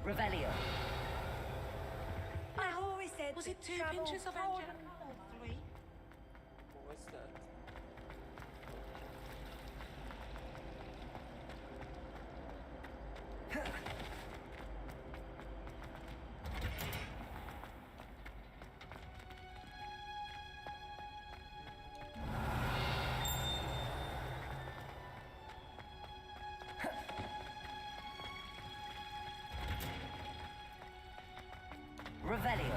Revelio. I always said Was it 2 travel pinches of broad- engine? Or 3? What was that? Revelio.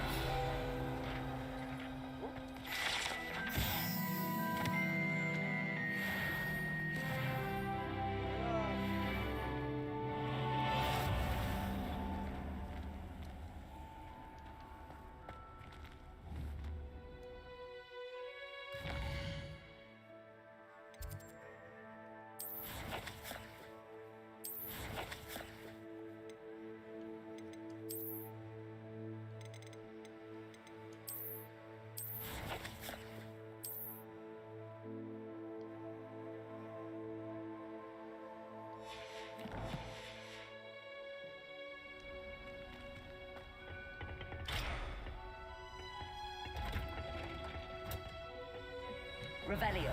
Revelio.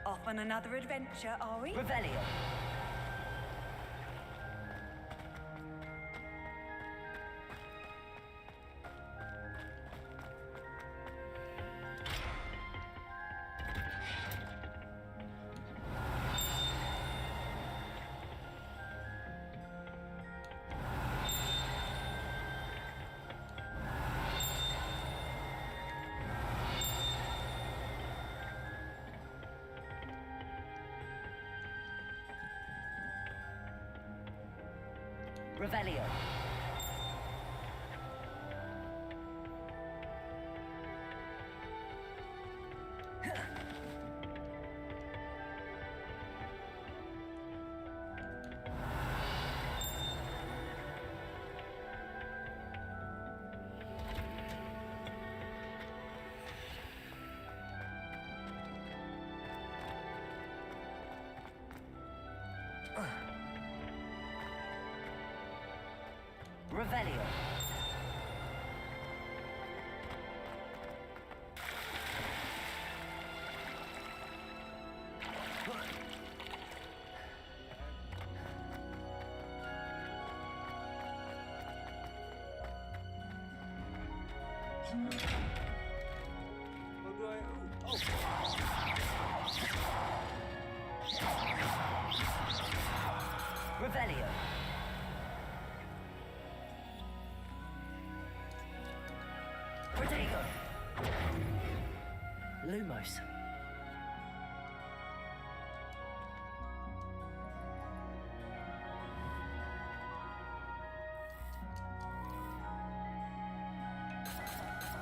Off on another adventure, are we? Revelio. Revelio. Revelio. How do I? Oh. Revelio. Protego. Lumos.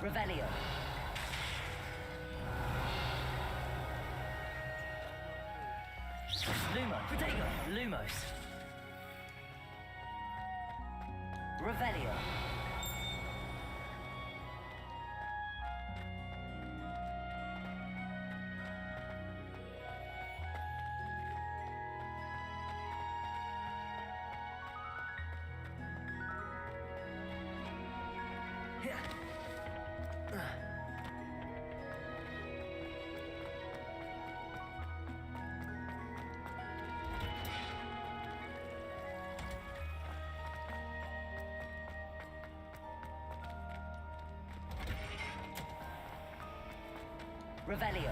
Revelio. Lumo. Protego. Lumos. Revelio. Revelio.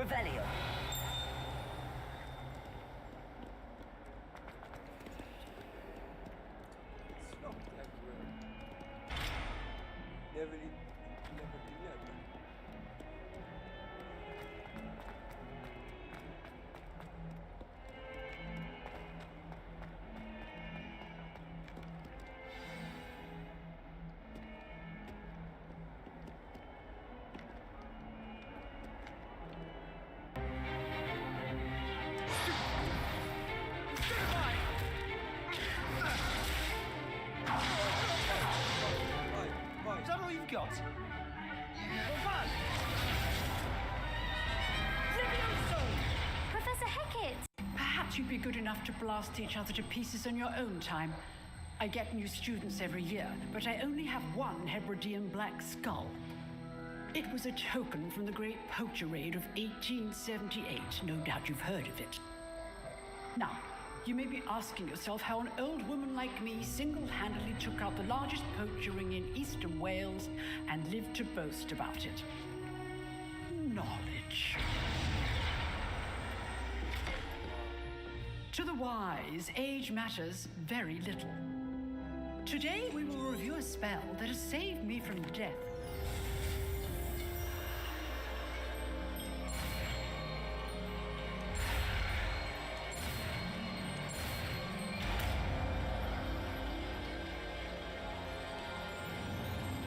Revelio. It's not that great. Level 11. Is that all you've got? Professor Hackett! Perhaps you'd be good enough to blast each other to pieces on your own time. I get new students every year, but I only have one Hebridean black skull. It was a token from the Great Poacher Raid of 1878. No doubt you've heard of it. Now, you may be asking yourself how an old woman like me single-handedly took out the largest poacher ring in eastern Wales and lived to boast about it. Knowledge. To the wise, age matters very little. Today we will review a spell that has saved me from death.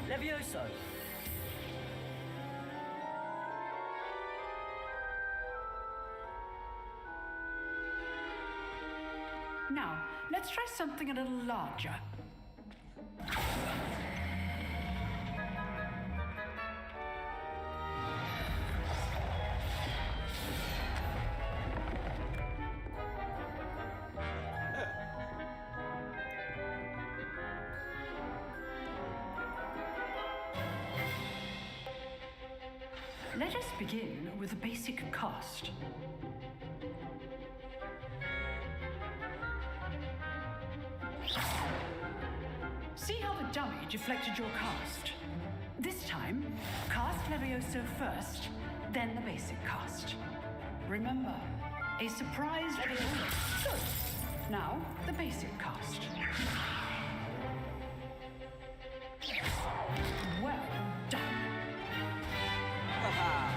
Levioso. Now, let's try something a little larger. Let us begin with the basic cast. See how the dummy deflected your cast? This time, cast Levioso first, then the basic cast. Remember, a surprise Levioso. Good. Now, the basic cast. Well done. Haha.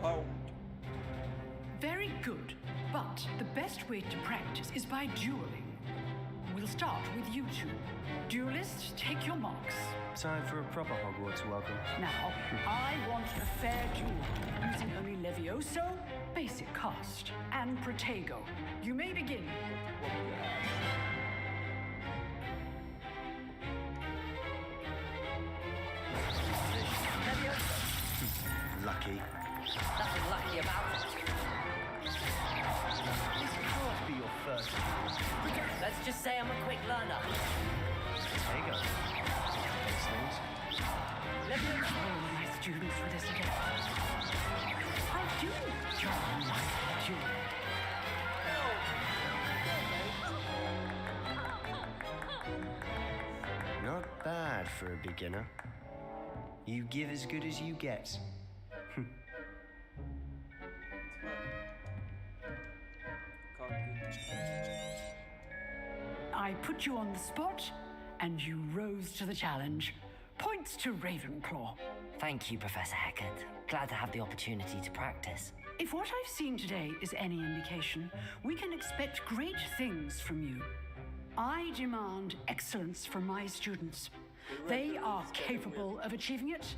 Pound. Very good, but the best way to practice is by dueling. We'll start with you two. Duelists, take your marks. Time for a proper Hogwarts welcome. Now, I want a fair duel, using only Levioso, basic cast, and Protego. You may begin. Levioso. Lucky. Nothing lucky about it. This can't be your first. Let's just say I'm a quick learner. There you go. Excellent. Levioso. Oh, my students for this again. I do enjoy my duel. Not bad for a beginner. You give as good as you get. I put you on the spot, and you rose to the challenge. Points to Ravenclaw. Thank you, Professor Hackett. Glad to have the opportunity to practice. If what I've seen today is any indication, we can expect great things from you. I demand excellence from my students. They are capable of achieving it,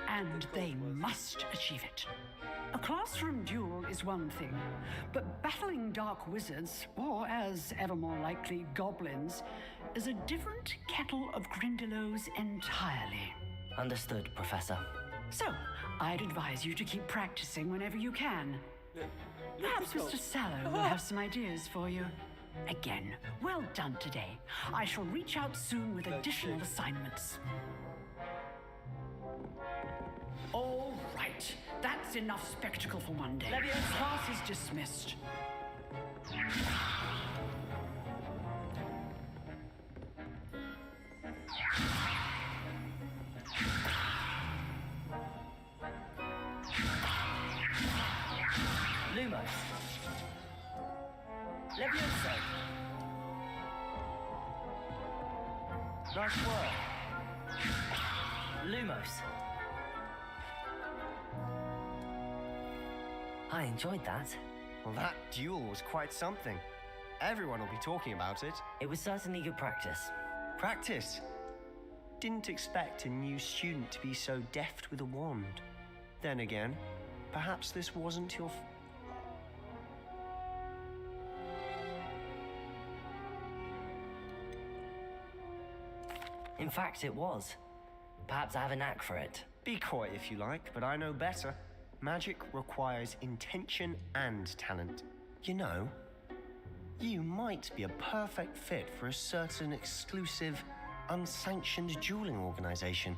and they must achieve it. A classroom duel is one thing, but battling dark wizards, or as ever more likely, goblins, is a different kettle of Grindylows entirely. Understood, Professor. So, I'd advise you to keep practicing whenever you can. Perhaps Mr. Sallow will have some ideas for you. Again, well done today. I shall reach out soon with additional assignments. All right, that's enough spectacle for one day. Leviosa. Class is dismissed. Levioso! Nice work. Lumos. I enjoyed that. Well, that duel was quite something. Everyone will be talking about it. It was certainly good practice. Practice. Didn't expect a new student to be so deft with a wand. Then again, perhaps this wasn't your... In fact, it was. Perhaps I have a knack for it. Be coy if you like, but I know better. Magic requires intention and talent. You know, you might be a perfect fit for a certain exclusive, unsanctioned dueling organization.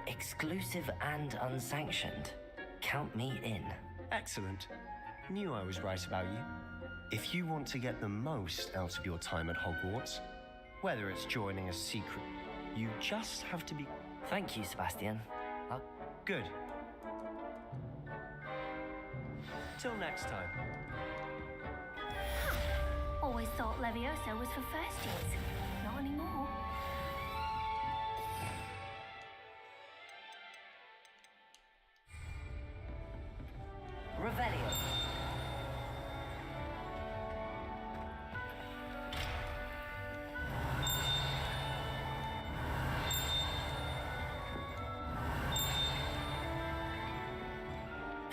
Exclusive and unsanctioned. Count me in. Excellent. Knew I was right about you. If you want to get the most out of your time at Hogwarts, whether it's joining a secret, you just have to be... Thank you, Sebastian. Good. Till next time. Always thought Levioso was for first years. Not anymore. Revelio.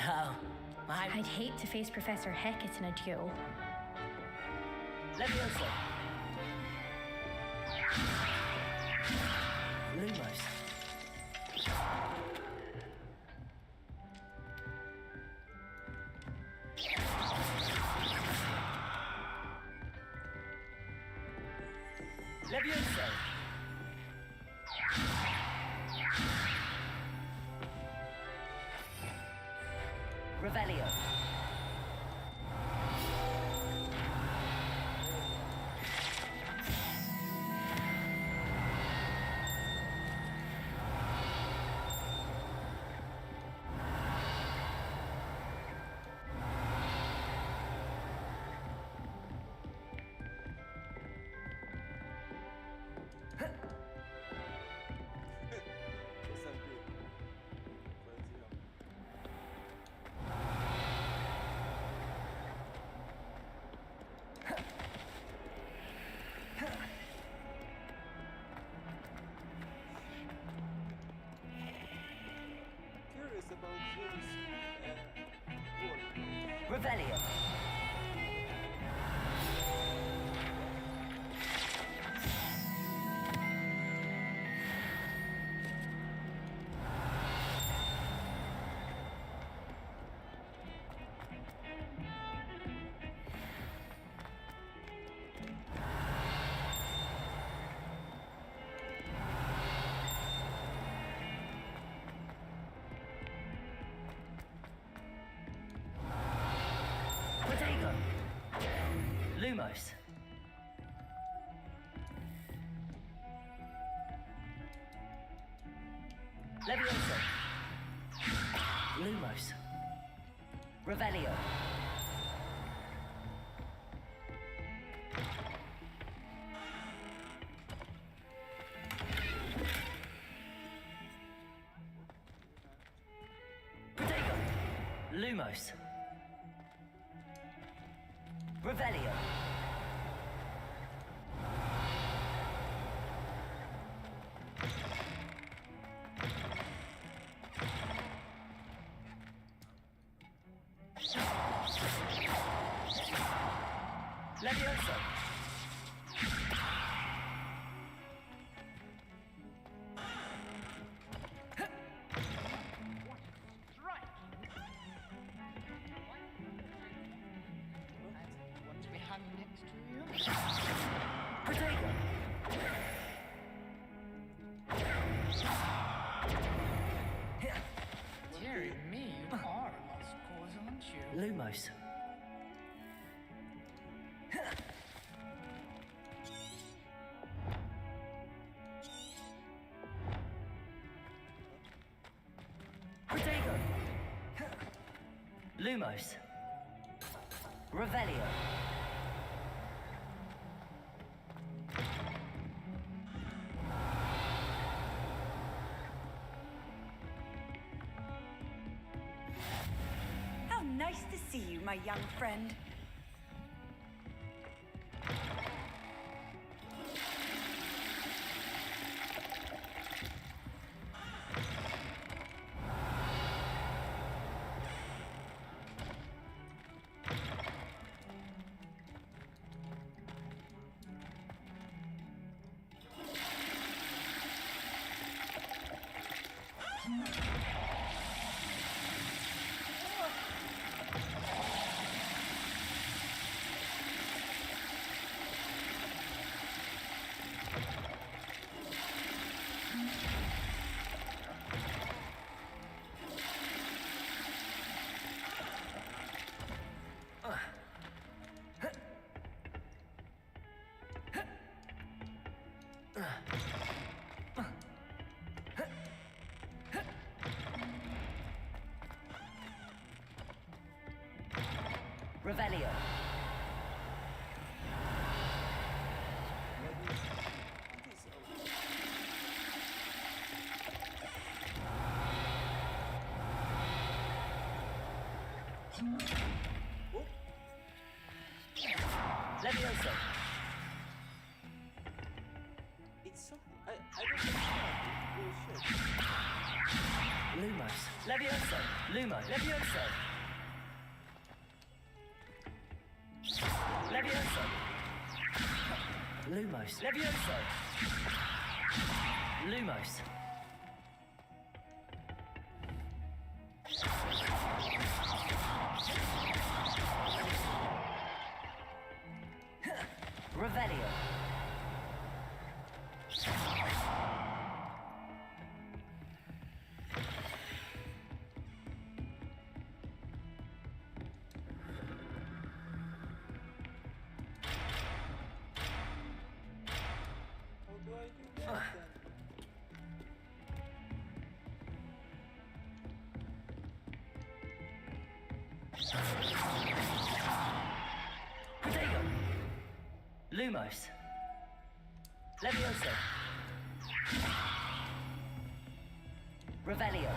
Oh, I'd hate to face Professor Hecat in a duel. Levioso. Lumos. Levioso. Revelio. Curious about Zeus' work. Revelio. Protego. Lumos. Levioso. Lumos. Revelio. Protego. Lumos. Revelio. Levioso. Protego. Dearie me, you are a lost cause, aren't you? Lumos. Protego. Lumos. Revelio. How nice to see you, my young friend. Revelio. Levioso. It's something. I don't understand. Bullshit. Lumos. Levioso. Lumo. Levioso. Levioso. Lumos. Levioso. Lumos. Revelio. How do I do that then? Protego. Lumos. Levioso. Revelio.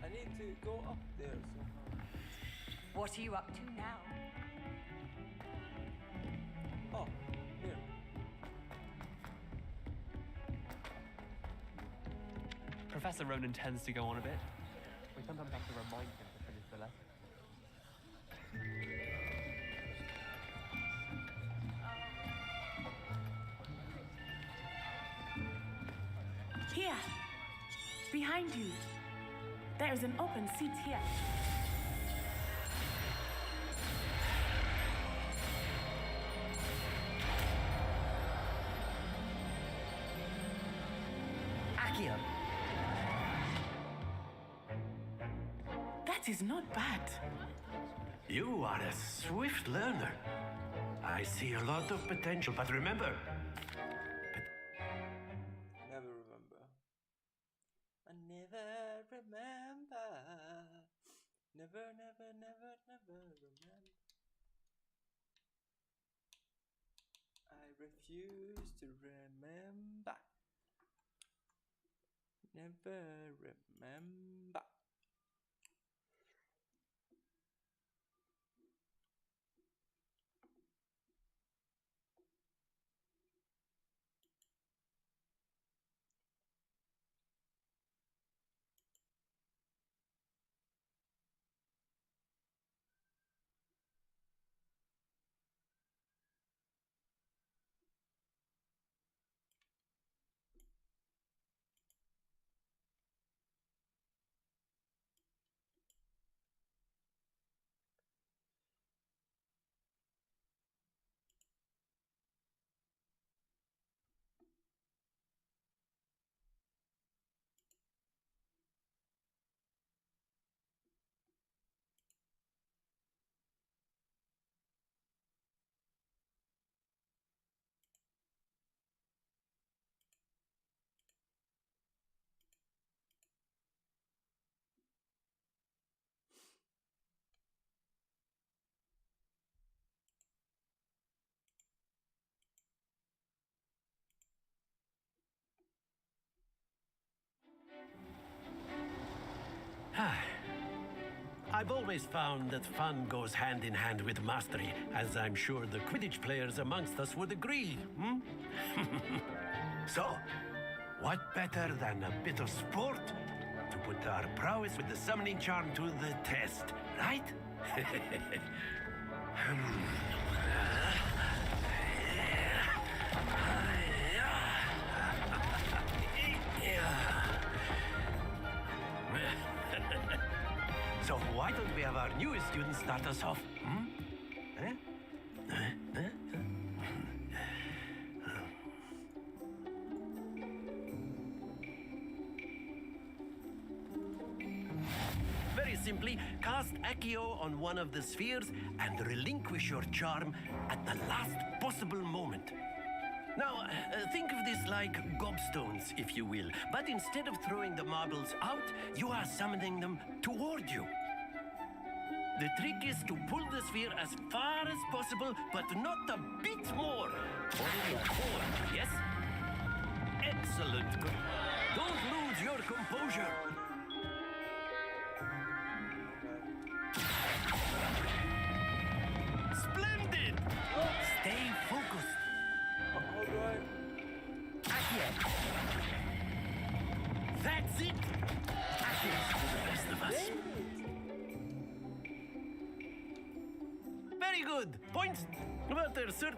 I need to go up there somehow. What are you up to now? Oh, here. Professor Ronan tends to go on a bit. We sometimes have to remind him to finish the lesson. Here, behind you. There is an open seat here. Accio. That is not bad. You are a swift learner. I see a lot of potential, but remember, Never remember. I never remember. Never, never, never, never remember. I refuse to remember. Never remember. I've always found that fun goes hand in hand with mastery, as I'm sure the Quidditch players amongst us would agree. So, what better than a bit of sport to put our prowess with the summoning charm to the test, right? So why don't we have our newest student start us off? Very simply, cast Accio on one of the spheres and relinquish your charm at the last possible moment. Now, think of this like gobstones, if you will, but instead of throwing the marbles out, you are summoning them toward you. The trick is to pull the sphere as far as possible, but not a bit more. Only forward, yes? Excellent. Good. Don't lose your composure. Splendid! Stay focused. How do I? Accio. That's it. Accio's for the rest of us. Very good. Points. Well, there, sir.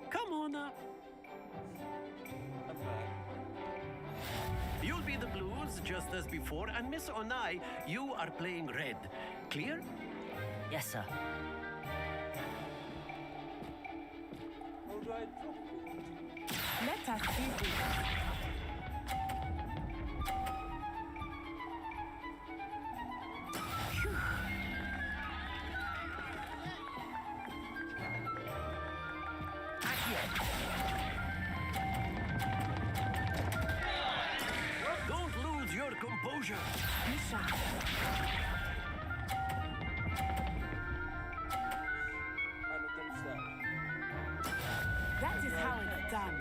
Come on up. I'm back. You'll be the blues just as before, and Miss Onai, you are playing red. Clear? Yes, sir. How do I drop it? Let us see this. Don't lose your composure. Misha. I don't understand. That is how it's done.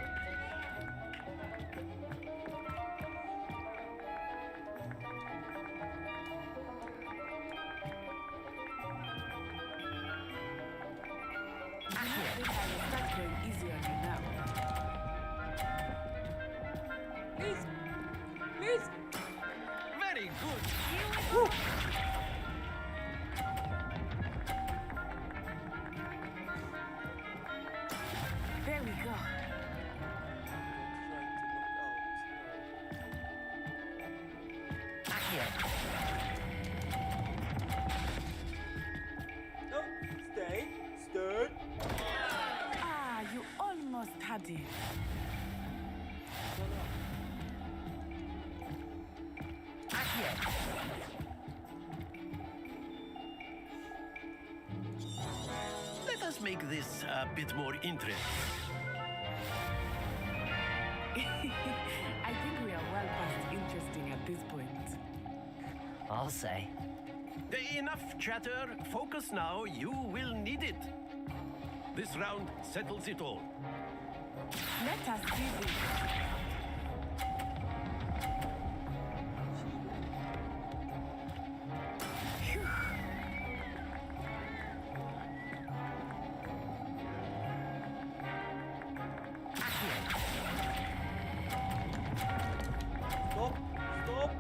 I think I will start going easy on you now. Please! Please! Very good. There we go. Trying to knock out. Accio. No! Stay! Stay! Ah, you almost had it. Accio. Let us make this a bit more interesting. I think we are well past interesting at this point. I'll say. Enough chatter. Focus now. You will need it. This round settles it all. Let us see this. Phew. Stop! Stop!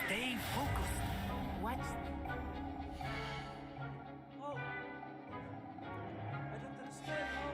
Stay focused. Watch. How? I don't understand how.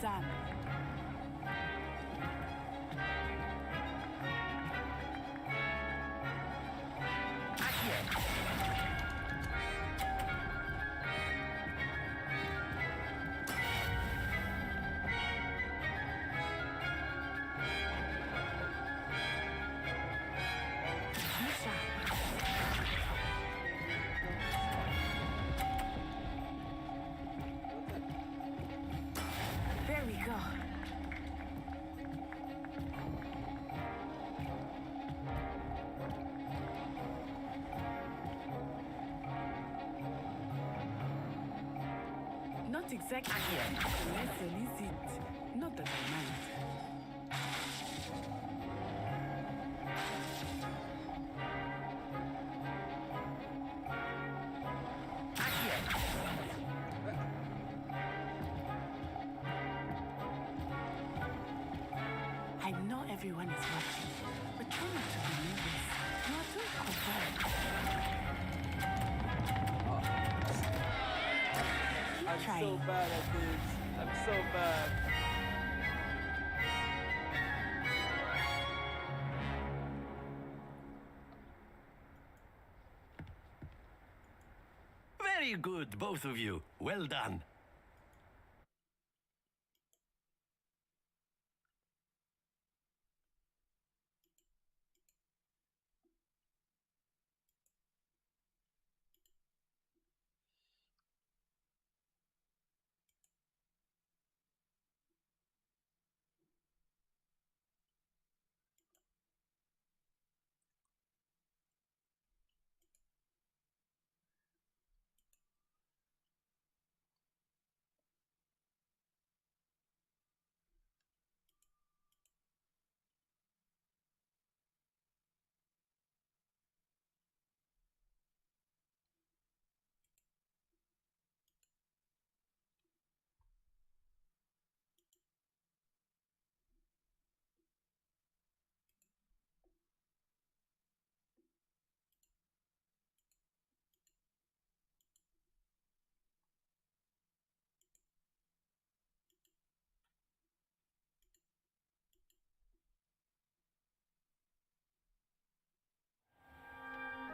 done. Misha. There we go. Not exactly. Lesson, is it? Not that I mind. I know everyone is watching, but try not to be nervous. You are too confident. Keep I'm trying. so bad at this. I'm so bad. Very good, both of you. Well done.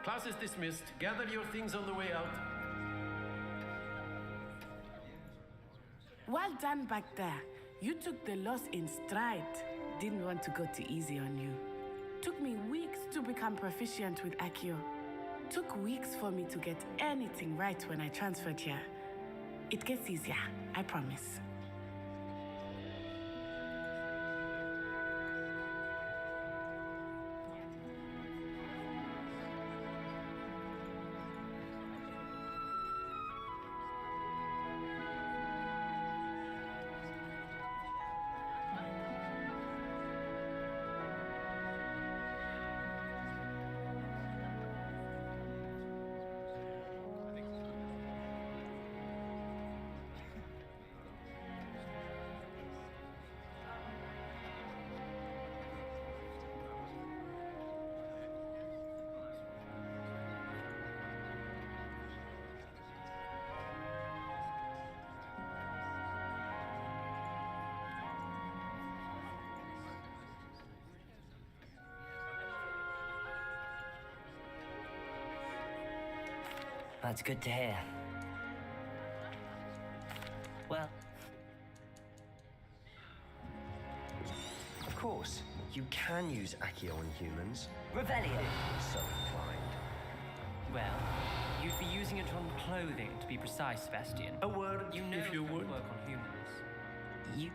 Class is dismissed. Gather your things on the way out. Well done back there. You took the loss in stride. Didn't want to go too easy on you. Took me weeks to become proficient with Accio. Took weeks for me to get anything right when I transferred here. It gets easier, I promise. That's good to hear. Well, Of course, you can use Accio on humans. Revelio. If you're so inclined. Well, you'd be using it on clothing, to be precise, Sebastian. A word, You know if you it would. would work on humans. You...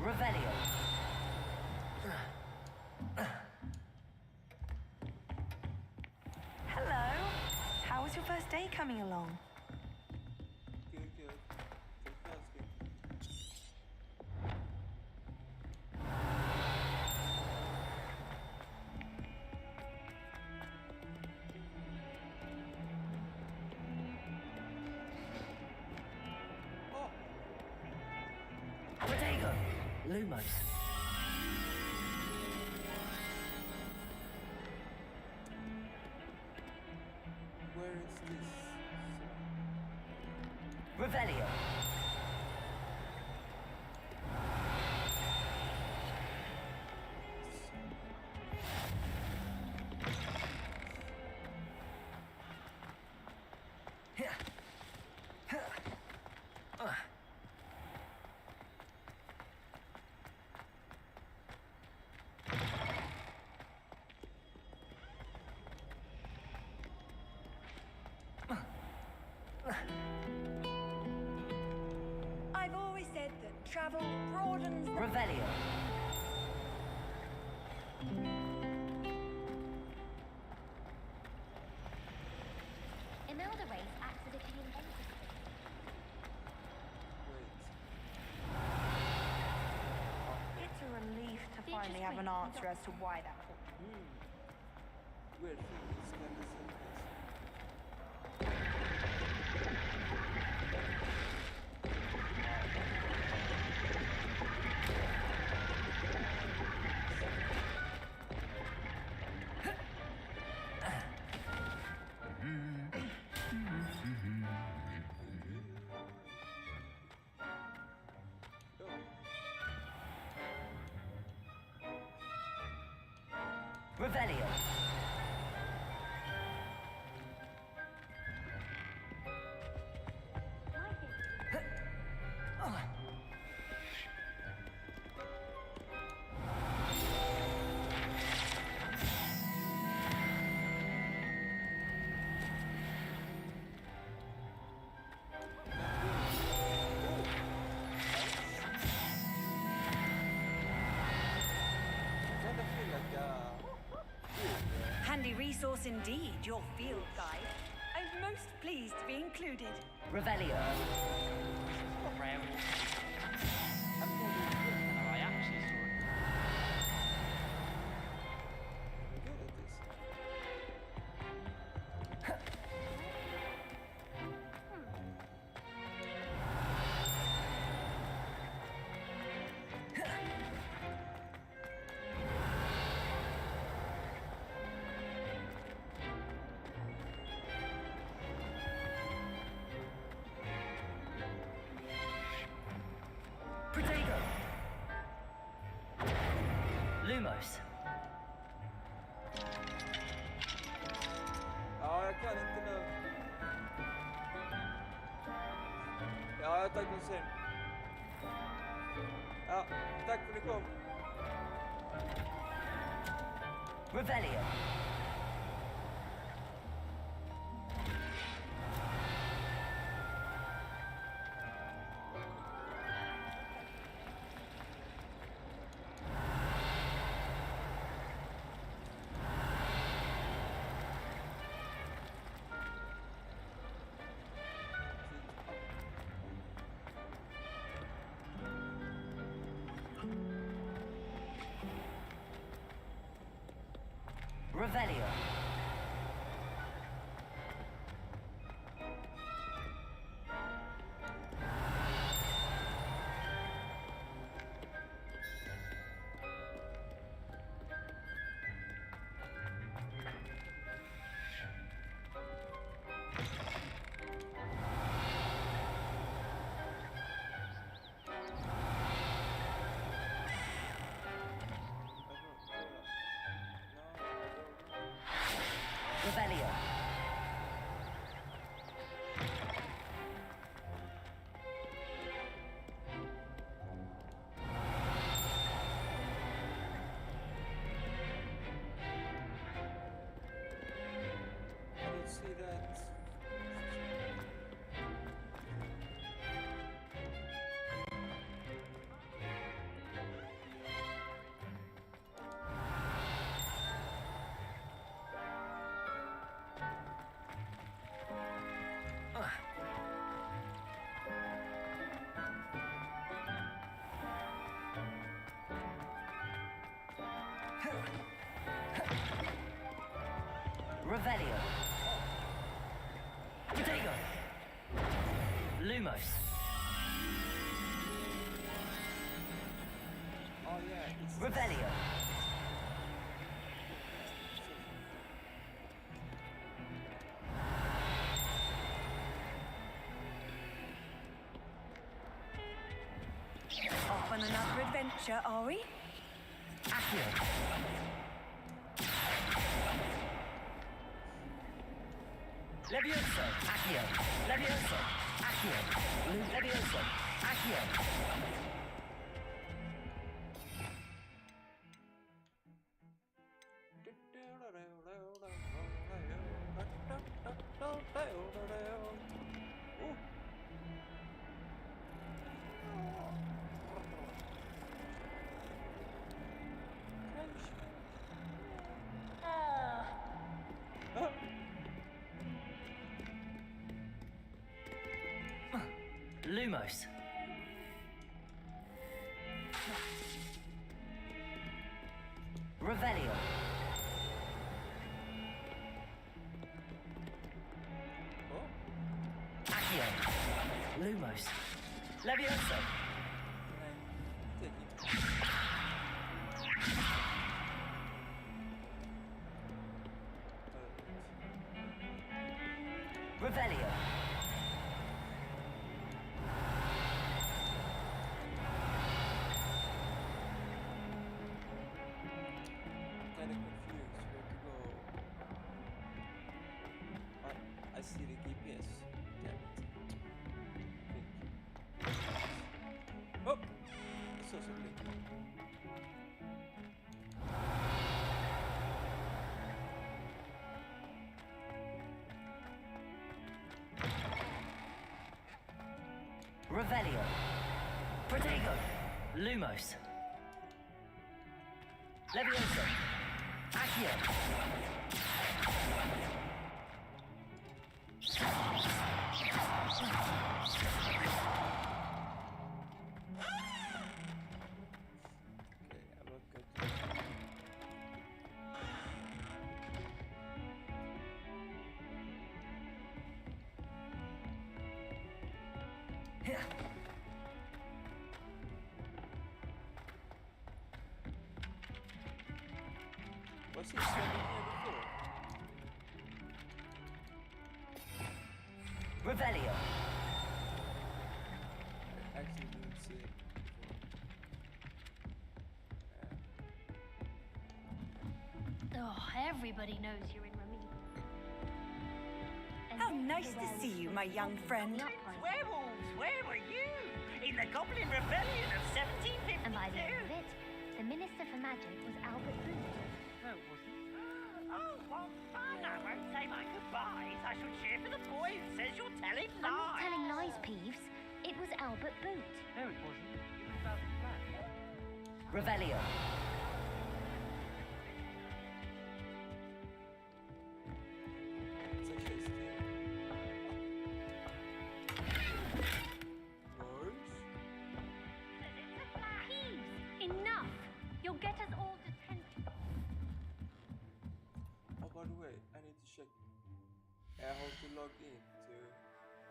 Revelio. Hello. How was your first day coming along? Good, good. Fantastic. Lumos. Where is this? Revelio. I've always said that travel broadens the... Revelio. Imelda race acts as if he invented Wait. It's a relief to finally have an answer as to why that happened. Weird thing is kind of same place. Revelio. Kind of feel like Handy resource indeed, your field guide. I'm most pleased to be included. Revelio. Rare. I'm not Oh, I actually saw it. good at this. Protego. Lumos. Ja, jag kan inte nu. Ja, jag tar konsim. Ja, tack för att du kom. Revelio. Revelio. Revelio. I don't see that. Revelio. Protego. Lumos. Oh yeah, it's Revelio. Off on another adventure, are we? Accio. Levioso. Accio. Levioso. Accio. Levioso. Accio. Lumos. Revelio. Accio. Lumos. Levioso. Revelio. Kind of confused where to go. But I see the GPS. Damn it. Oh! I saw something. Revelio. Protego. Lumos. Levioso. Accio. Okay, I'm not going to. Was he standing here before? Revelio. I actually didn't see it before. Oh, everybody knows you're in Ramee. How nice to see you, my young friend. Werewolves, where were you? In the Goblin Rebellion of 1752? And by the end of it, the Minister for Magic was Albert Booth. No, it wasn't. Oh, well, fun. I won't say my goodbyes. I shall cheer for the boy who says you're telling lies. I'm not telling lies, Peeves. It was Albert Boot. No, it wasn't. It was about the flat. Revelio. It's actually still. Nice. Peeves! Enough! You'll get us all detention. Oh, by the way, I need to check how to log in to.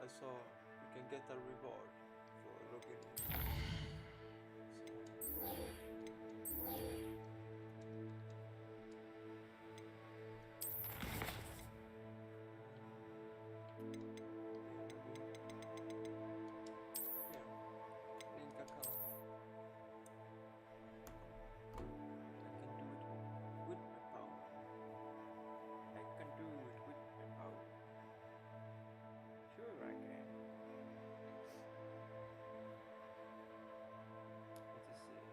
I saw you can get a reward for logging in. Yeah, link account. I can do it with my power. I can do it with my power. Sure I can. Let's see.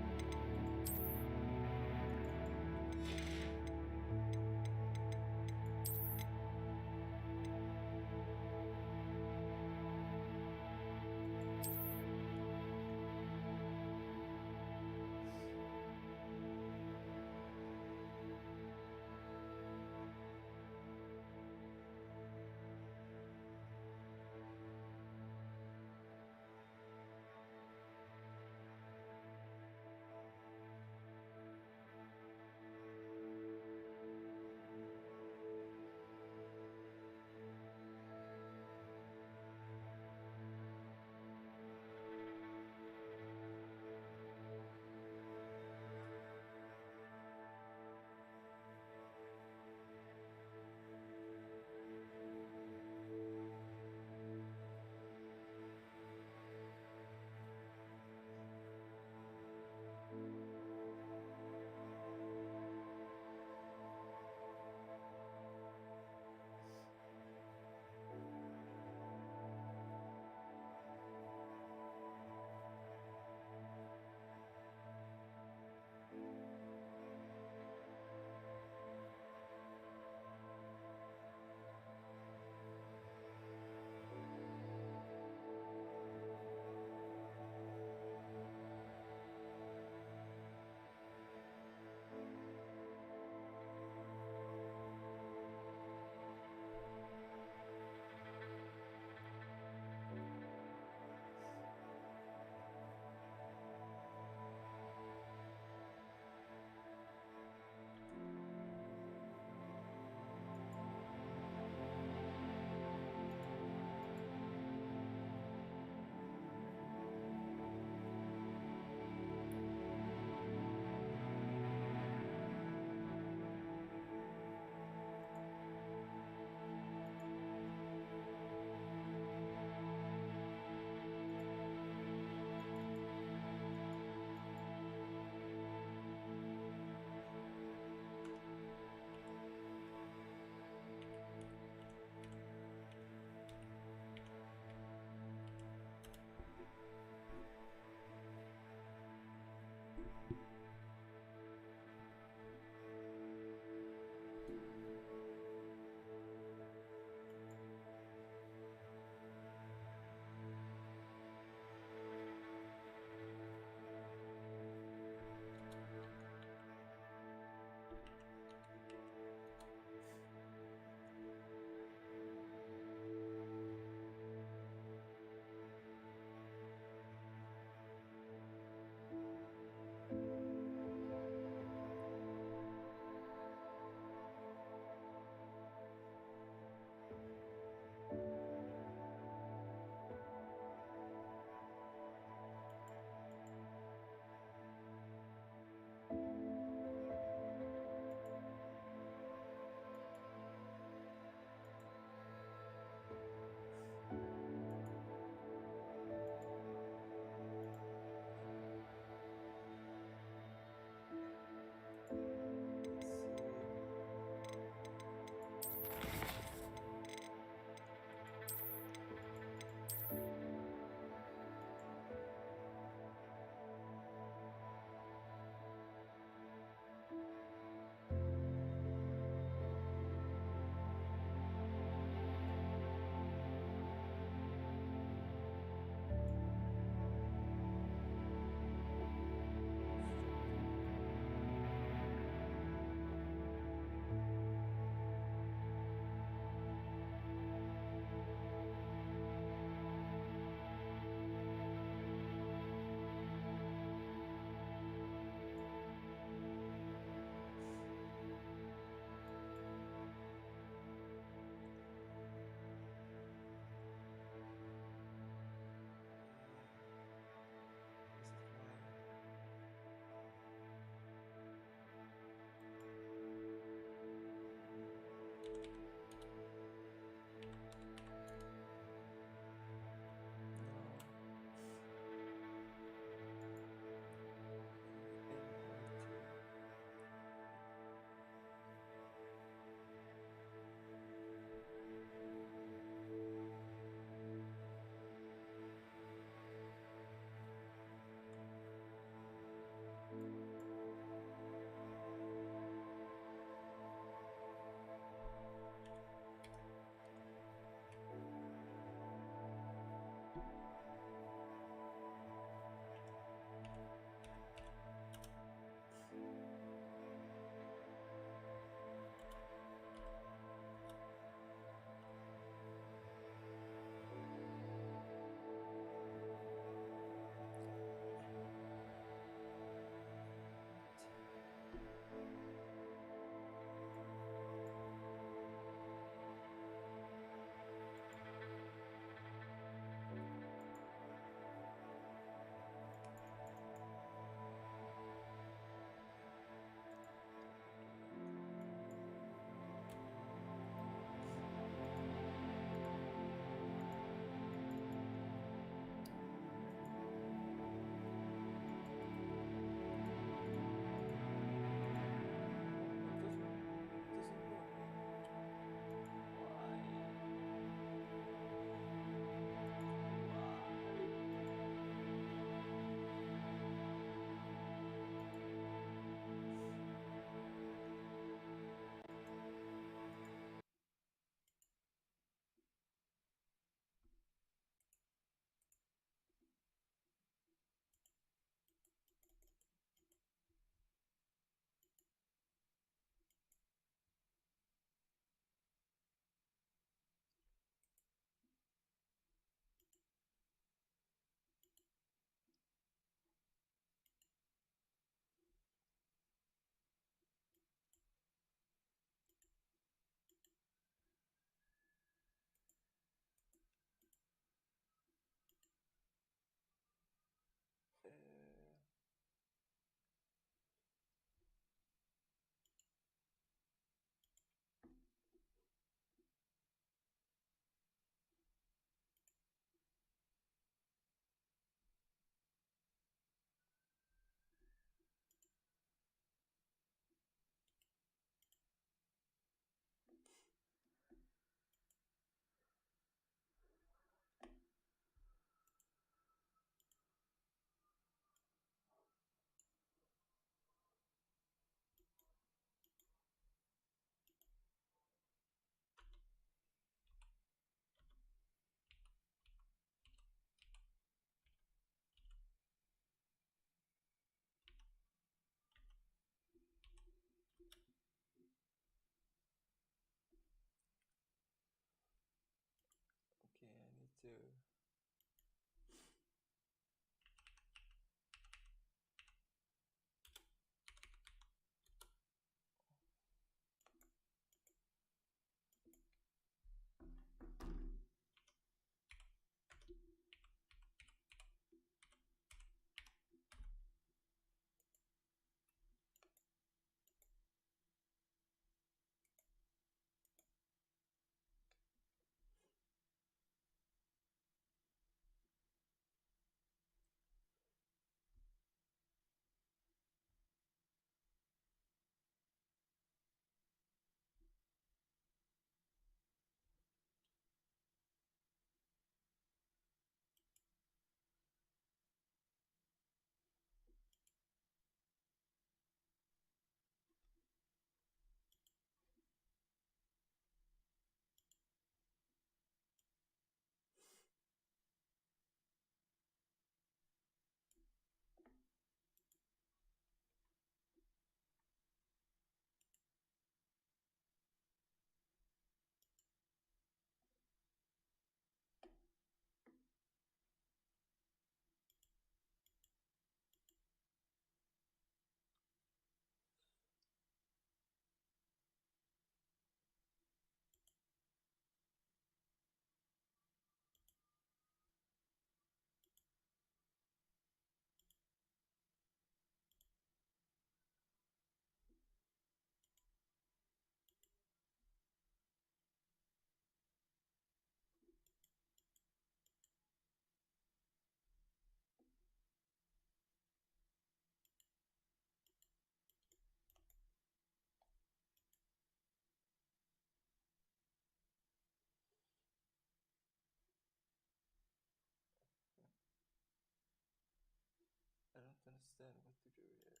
understand what to do here.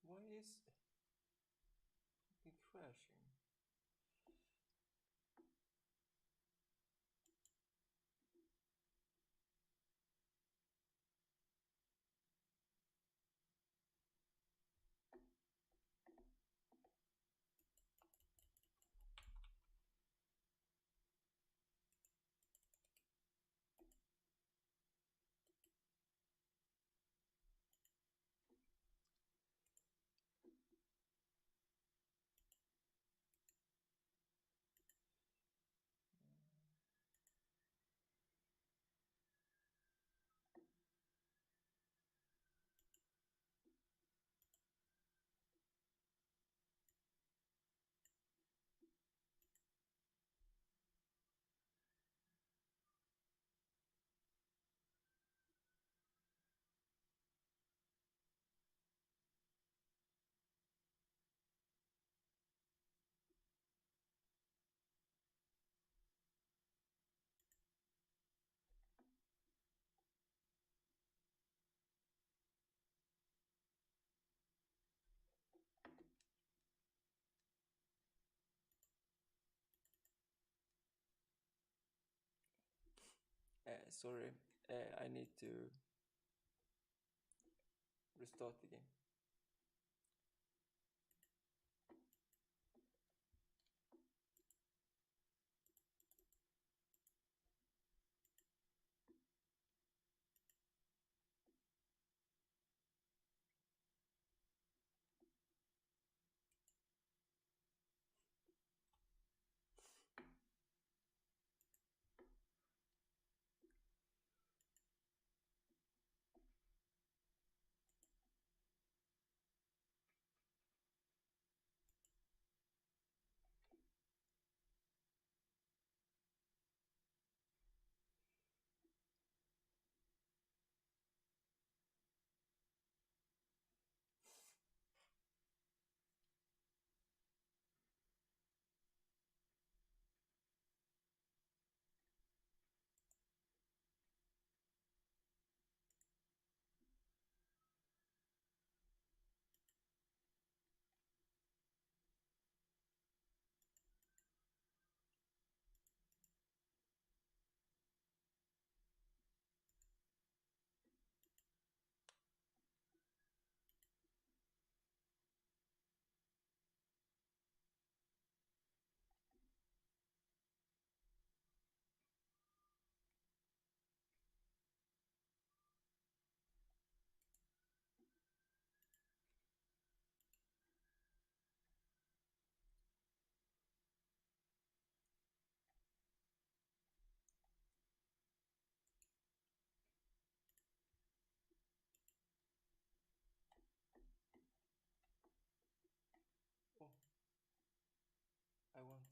Why is it crashing? Sorry, I need to restart the game.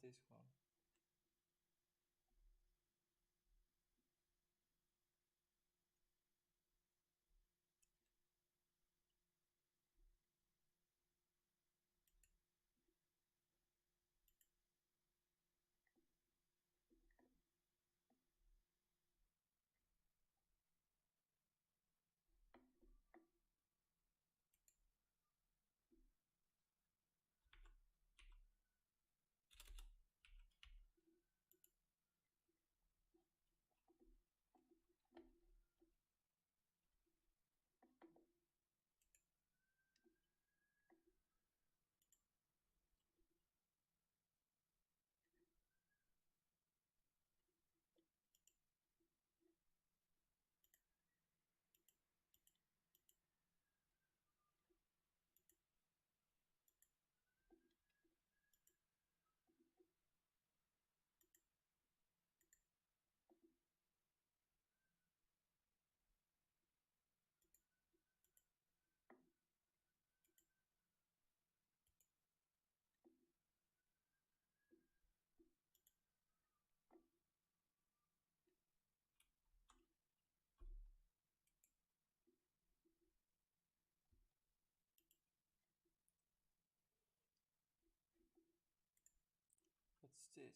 this one. What's this?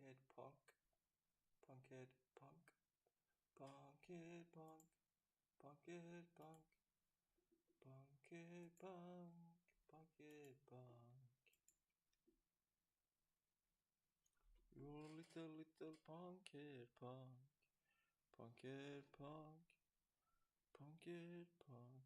Punkhead punk. Punkhead punk. Punkhead punk. Punkhead punk. Punkhead punk. Punkhead punk. You're a little punkhead punk. Punkhead punk. Punkhead punk.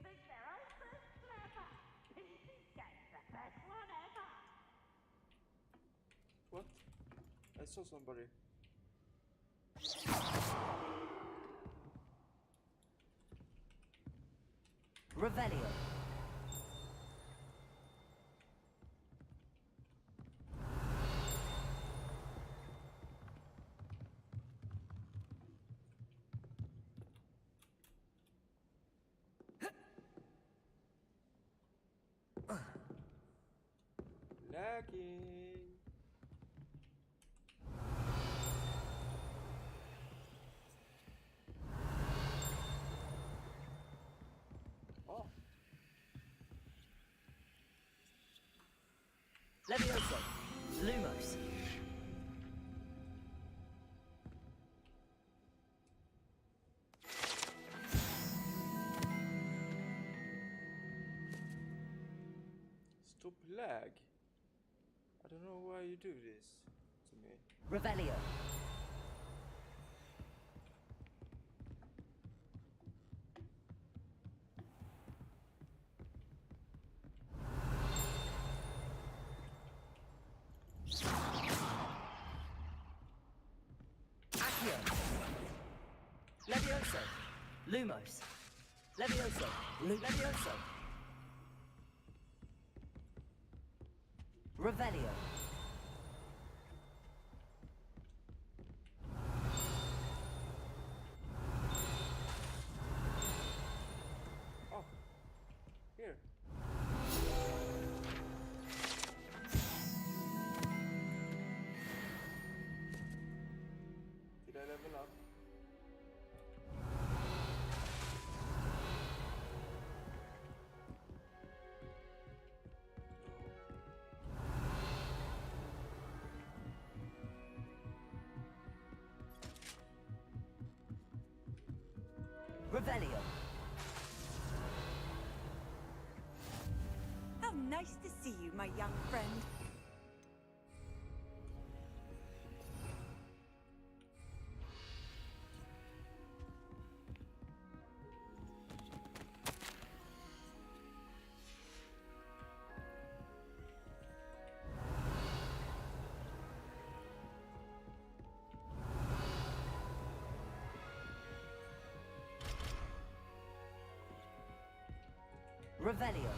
Think they're open? Clever. Pinky's getting the best one ever. What? I saw somebody. Revelio. Lagging. Oh, Levioso. Lumos. stop lag. I don't know why you do this to me. Revelio. Accio. Levioso. Lumos. Levioso. Levioso. Revelio. Oh, here. Did I level up? Revelio. How nice to see you, my young friend. Revelio.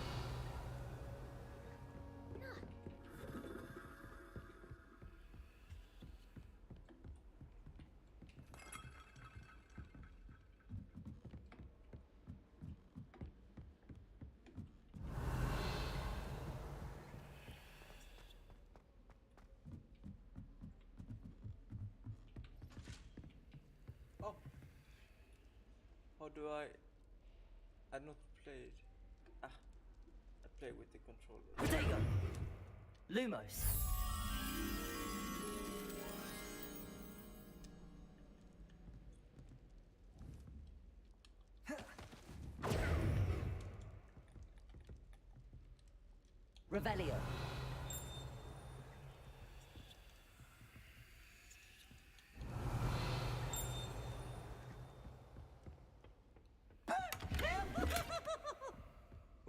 How do I not played? I play with the controller. Protego! Lumos. Revelio.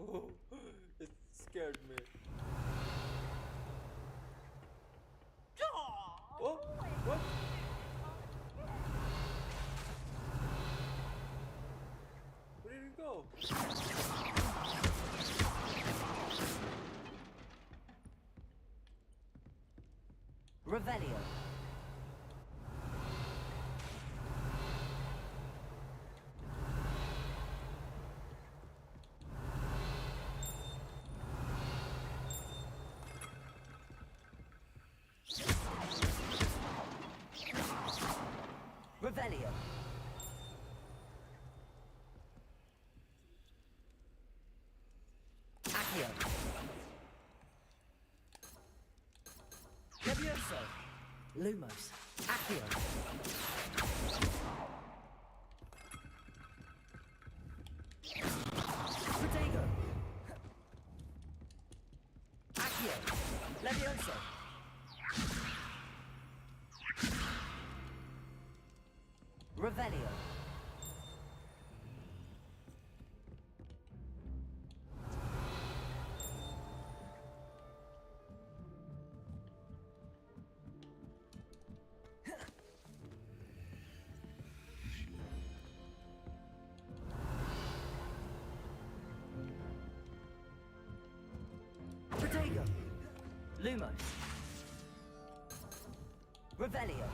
Oh, it scared me. Oh, what? Where did it go? Revelio. Revelio. Accio. Levioso. Lumos. Accio. Protego. Accio. Levioso. Revelio. Protego. Lumos. Revelio.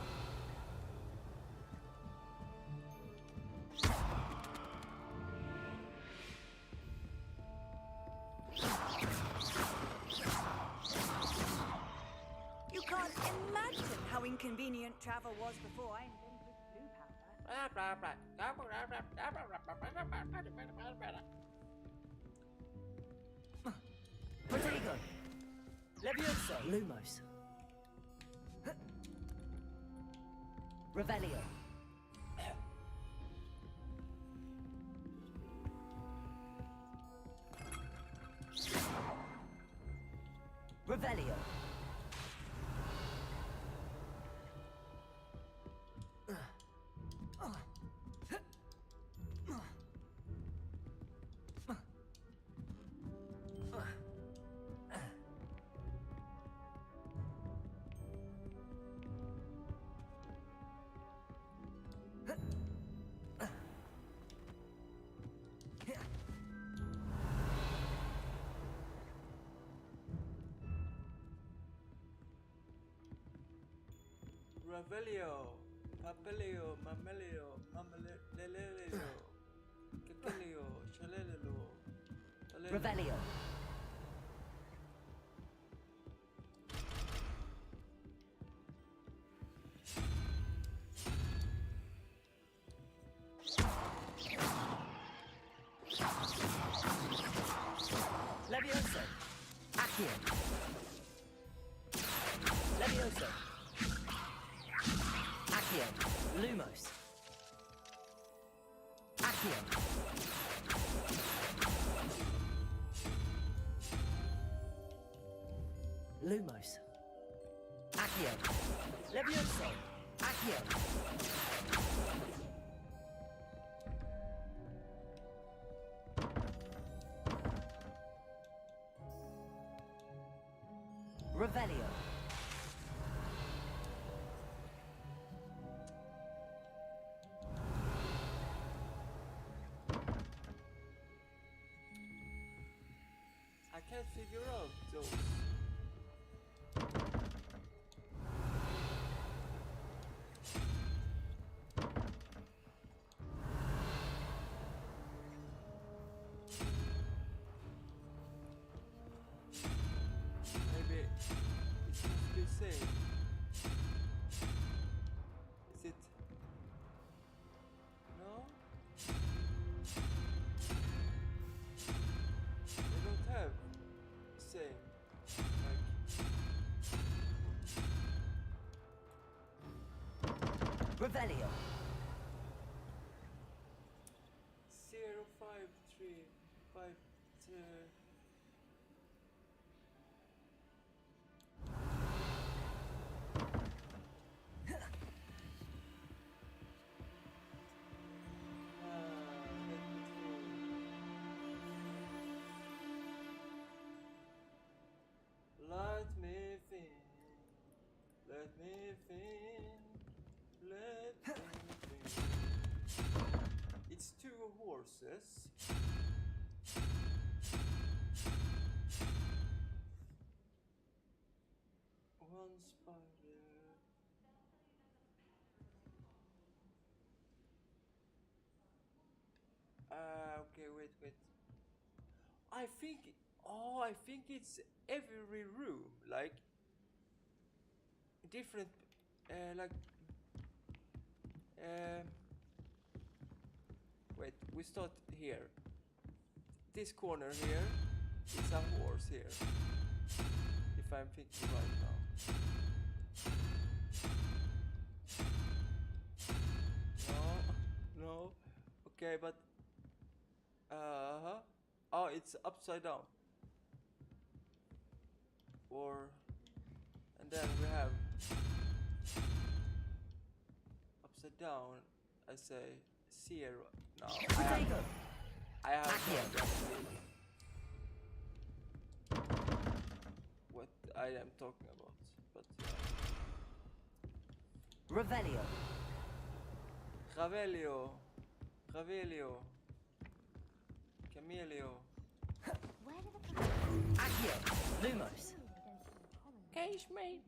You can't imagine how inconvenient travel was before I invented blue powder. Protego. Levioso. Lumos. Revelio. Revelio. Ravelio, Papelio, Mamelio, Mamelelelio, Cakelio, Chalelelo, Revelio. Levioso. Accio. Levioso. Accio. Lumos. Accio. Lumos. Accio. Levioso. Accio. Revelio. I can't figure out those. Maybe it's not the same. Is it? No? Revelio. 05352. Let me think. Let me think. Let me think. It's two horses. One spider. Okay, wait. I think. Oh, I think it's every room, like different, like. Wait, we start here. This corner here, it's a horse here. If I'm thinking right now. No. Okay, but oh, it's upside down. And then we have upside down. I say 0 now. I have what I am talking about, but Revelio. Ravelio, Camelio. Accio. Lumos. Case mate.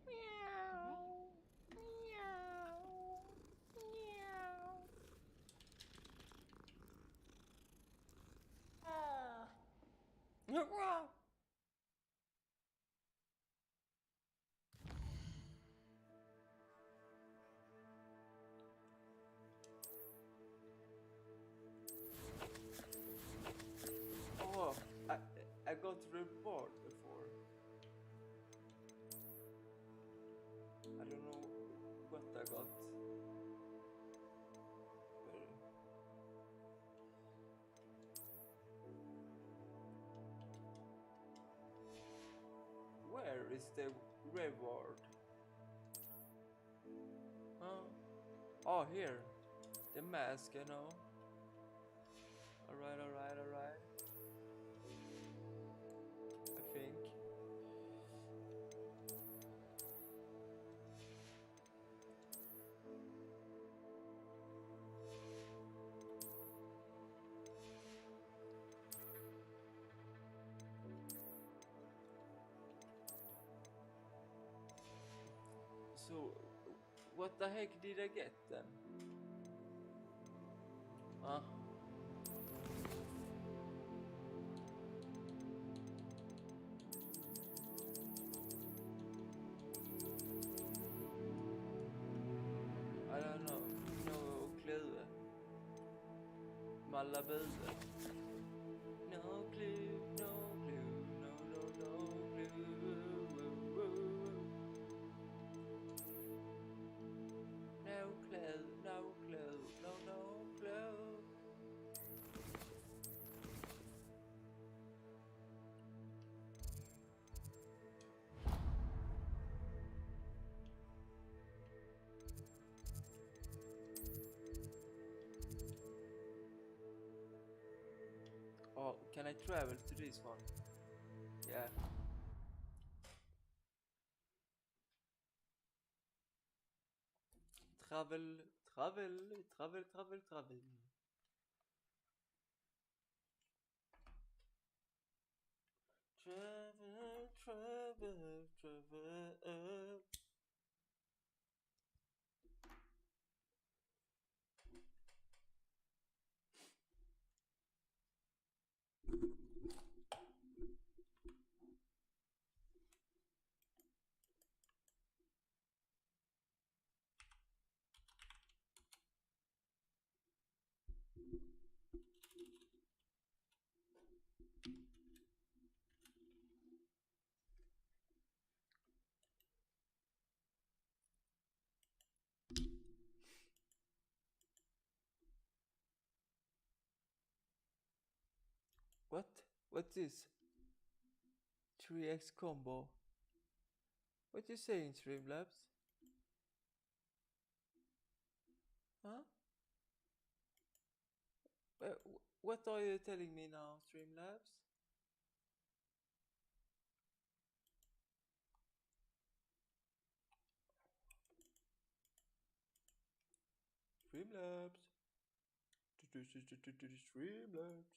Oh, I got reward before. I don't know what I got. Where is the reward? Huh? Oh, here. The mask, you know. Alright. I think. So, what the heck did I get then? Huh? I don't know. No clue. Malabuse. No clue. No clue. No clue. No clue. No clue. Oh, can I travel to this one? Yeah. Travel. Travel. What? What's this? 3x combo. What you saying, Streamlabs? Huh? What are you telling me now, Streamlabs? Streamlabs. Streamlabs.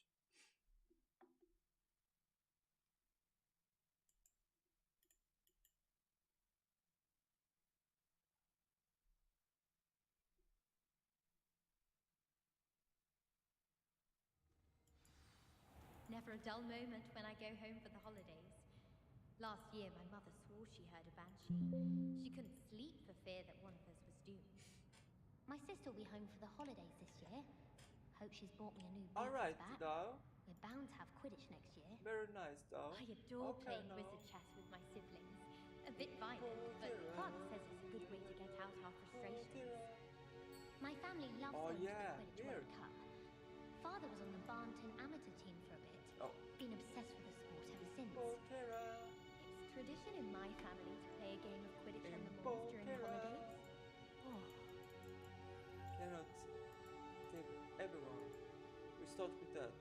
Never a dull moment when I go home for the holidays. Last year, my mother swore she heard a banshee. She couldn't sleep for fear that one of us was doomed. My sister will be home for the holidays this year. Hope she's bought me a new Alright, bat. though. We're bound to have Quidditch next year. Very nice, though. I adore Okay, playing now. wizard chess with my siblings. A bit violent, but Father says it's a good way to get out our frustrations. My family loves Oh, going yeah, to the Quidditch weird. World Cup. Father was on the Barnton amateur team for a bit. Oh. Been obsessed with the sport ever since. It's tradition in my family to play a game of Quidditch on the moors during the holidays. Oh. Cannot tell everyone. We start with that.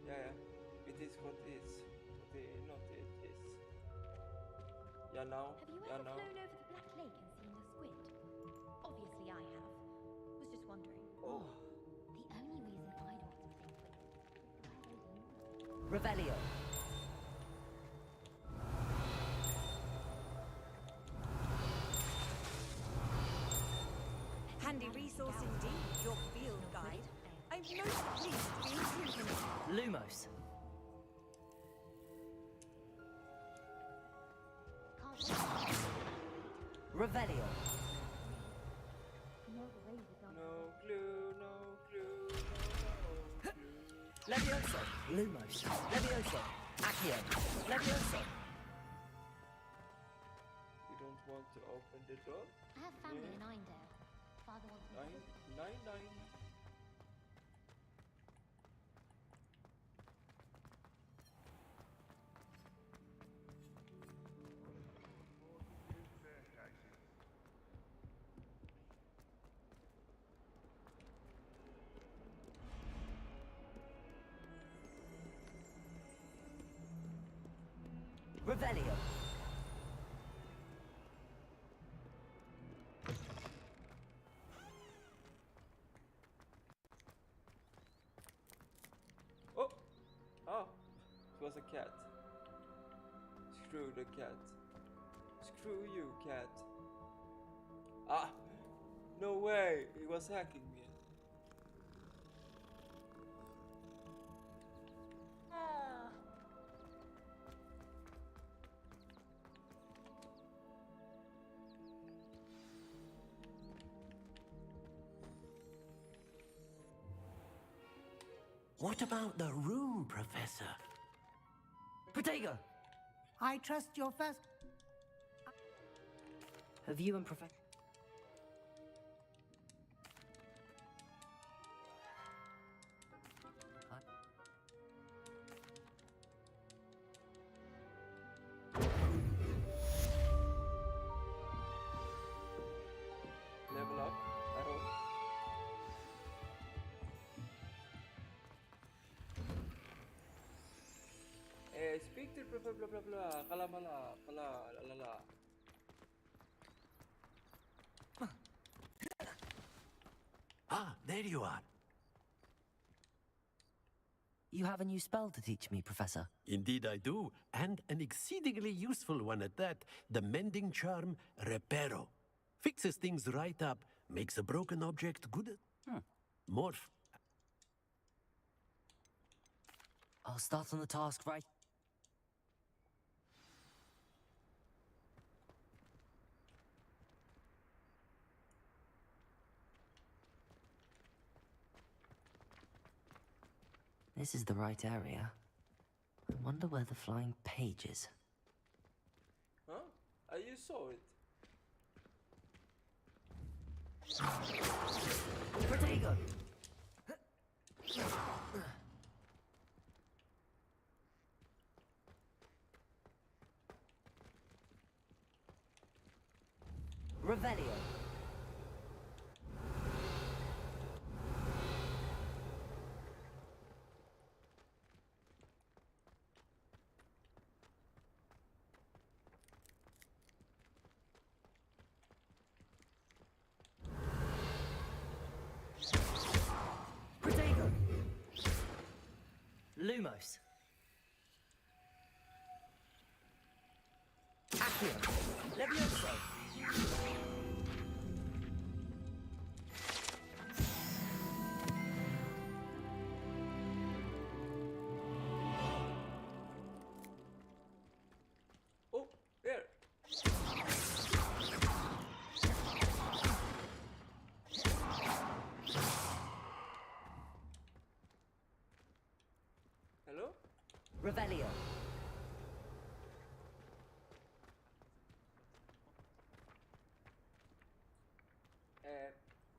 Yeah, it is what it is. Not it is. Yeah, now. Have you Yeah, ever now. flown over the Black Lake and seen the squid? Obviously I have. Was just wondering. Oh. The only reason I'd want to play Quidditch. Revelio. Handy resource indeed, your field guide. I'm most pleased to be included. Lumos. Revelio. No clue, no clue, no clue. Levioso. Lumos. Levioso. Accio. Levioso. You don't want to open the door? I have family Yeah. in Eindale. Father wants me to Nine, visit. 9, 9. Revelio. Oh! Oh! It was a cat. Screw the cat. Screw you, cat. Ah! No way! He was hacking me. What about the room, Professor? Protego. I trust your first. Have you and Professor... Level up, I hope. Connected, blah blah blah blah. Kalamala, kala, la la. Ah, there you are. You have a new spell to teach me, Professor. Indeed I do, and an exceedingly useful one at that. The mending charm Reparo. Fixes things right up, makes a broken object good. Morph. I'll start on the task right. This is the right area. I wonder where the flying page is. Huh? You saw it. Protego! Revelio. Protego. Lumos. Accio. Levioso. Oh, there. Hello? Revelio.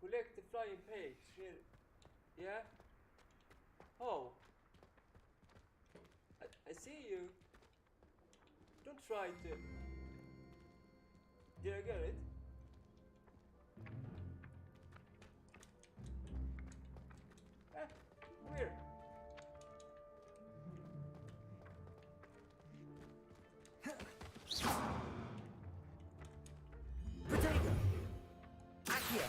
Collect the flying page. Here. Yeah? Oh. I see you. Don't try to. Did I get it? Where? Protego. Accio.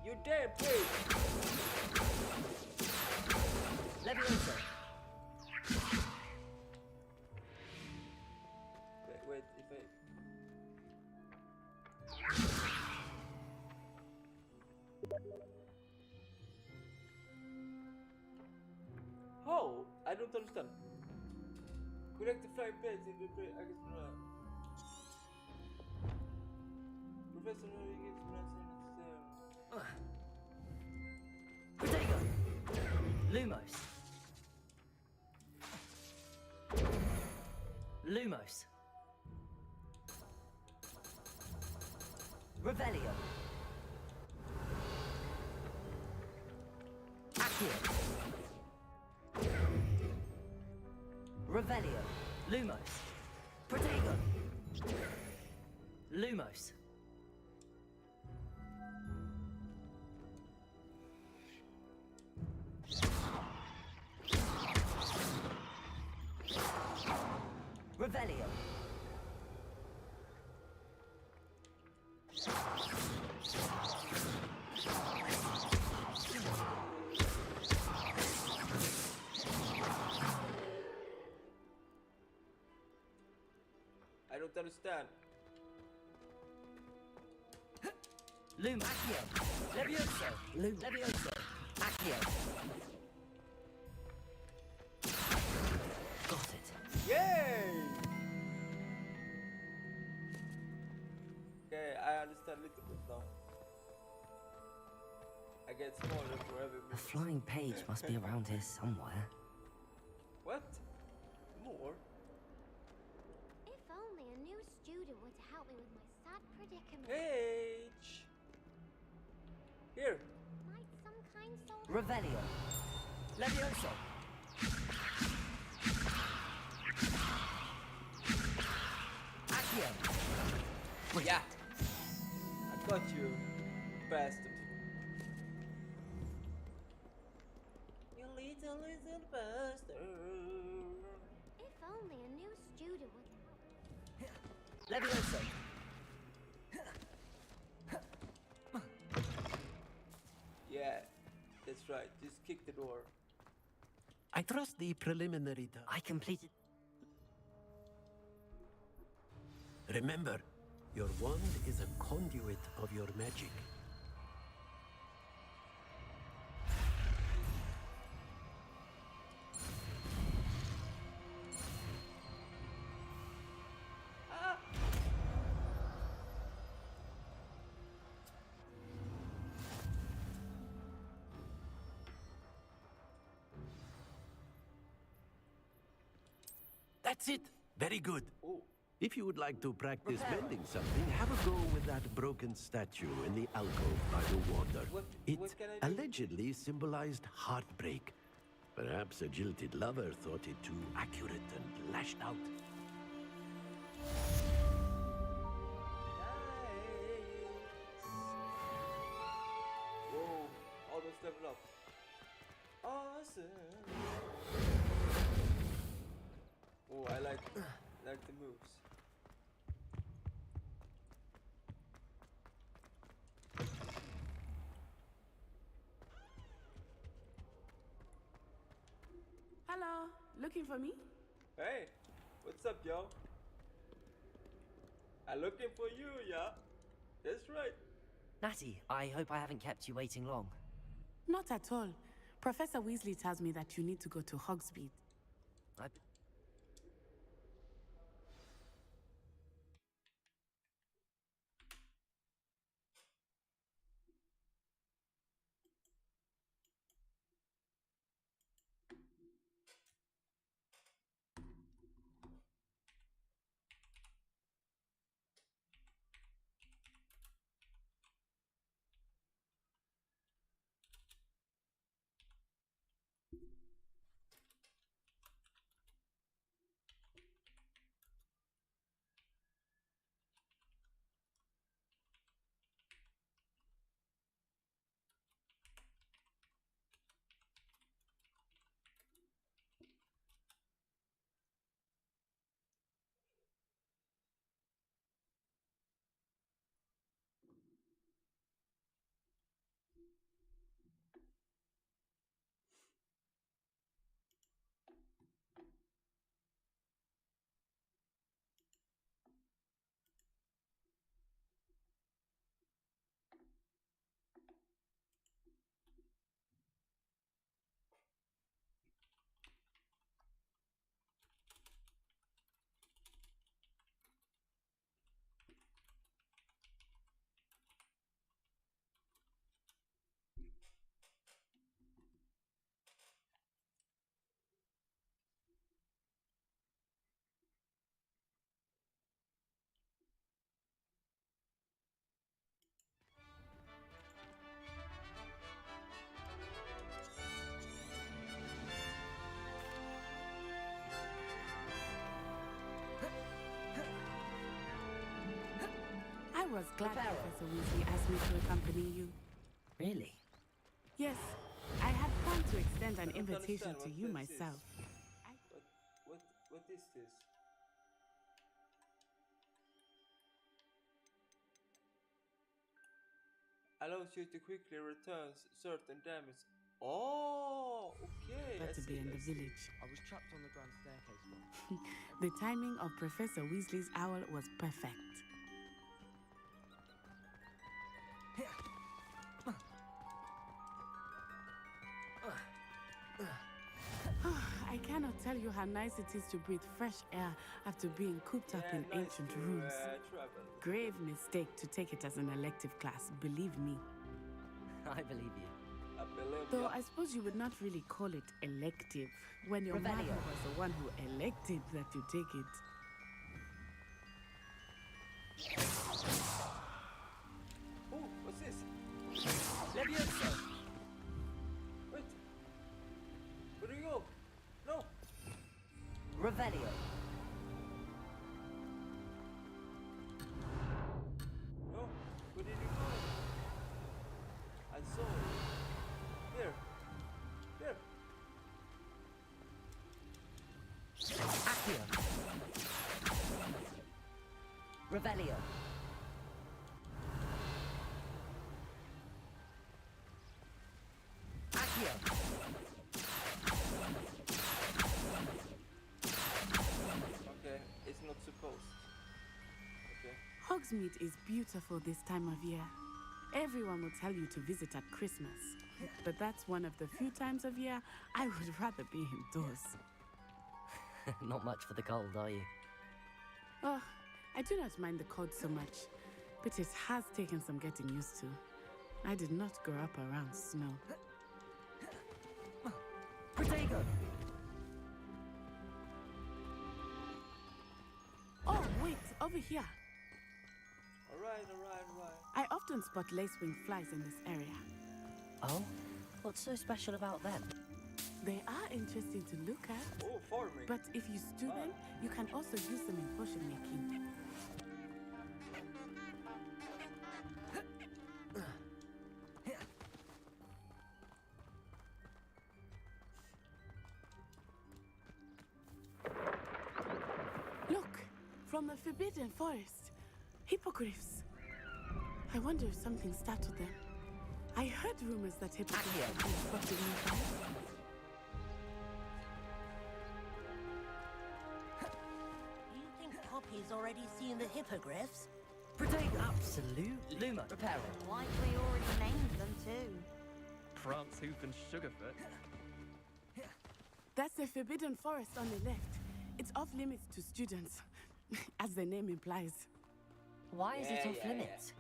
You damn pig! Levioso. Wait, if I... How? I don't understand. Collect the flying page in the Professor Protego. Lumos. Lumos. Revelio. Accio. Revelio. Lumos. Protego. Lumos. Revelio. I don't understand. Lum. Accio. Levioso. Levioso. Accio. Got it. Yay! Okay, I understand a little bit now. I get smaller for every A minute. flying page must be around here somewhere. What? More? If only a new student were to help me with my sad predicament. Page! Here! Might some kind soul Revelio. Levioso. Yeah! I got you, bastard. You little bastard. If only a new student would. Levioso. Yeah, that's right. Just kick the door. I trust the preliminary task. I completed. Remember, your wand is a conduit of your magic. That's it. Very good. Oh. If you would like to practice bending something, have a go with that broken statue in the alcove by the water. It what can I do? allegedly symbolized heartbreak. Perhaps a jilted lover thought it too accurate and lashed out. Whoa, almost level up. Awesome. Oh, I like the moves. Hello, looking for me? Hey, what's up, yo? I'm looking for you, yeah? That's right. Natty, I hope I haven't kept you waiting long. Not at all. Professor Weasley tells me that you need to go to Hogsmeade. I... I was glad Professor Weasley asked me to accompany you. Really? Yes, I had planned to extend an I don't invitation understand to what you this myself. What is this? Allows you to quickly return certain damage. Oh, okay. But to be in the village. I was trapped on the grand staircase once. The timing of Professor Weasley's owl was perfect. I cannot tell you how nice it is to breathe fresh air after being cooped up in nice ancient to, rooms. travel. Grave mistake to take it as an elective class, believe me. I believe you. I believe Though ya. I suppose you would not really call it elective when your mother Revelio. was the one who elected that you take it. Oh, what's this? Levioso. Wait. Where do you go? No. Revelio. Revelio. Accio. Okay, it's not supposed. Okay. Hogsmeade is beautiful this time of year. Everyone will tell you to visit at Christmas. But that's one of the few times of year I would rather be indoors. Not much for the cold, are you? Oh, I do not mind the cold so much, but it has taken some getting used to. I did not grow up around snow. Protego! Oh, wait, over here. Alright. I often spot lacewing flies in this area. Oh? What's so special about them? They are interesting to look at. Oh, farming. But if you stew them, you can also use them in potion making. Look, from the Forbidden Forest. Hippogriffs. I wonder if something startled them. I heard rumors that hippogriffs had been spotted nearby. You think Poppy's already seen the hippogriffs? Protego! Absolute. Luma, repair it. Like we already named them too. Prance, Hoof, and Sugarfoot. That's the Forbidden Forest on the left. It's off limits to students, as the name implies. Why is it off limits?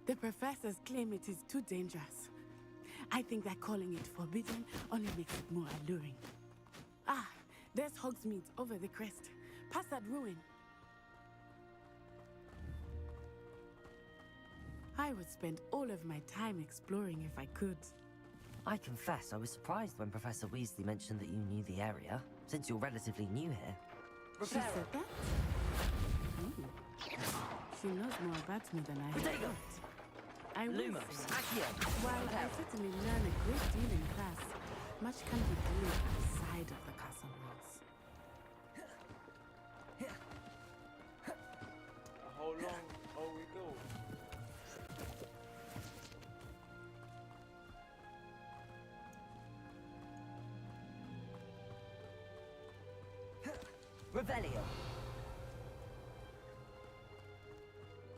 The professors claim it is too dangerous. I think that calling it forbidden only makes it more alluring. Ah, there's Hogsmeade over the crest. Past that ruin. I would spend all of my time exploring if I could. I confess I was surprised when Professor Weasley mentioned that you knew the area, since you're relatively new here. She said that? Ooh. She knows more about me than I had thought. I will Lumos, say, Accio. while I certainly learn a great deal in class, much can be done outside of the castle walls. How long are we go? Revelio.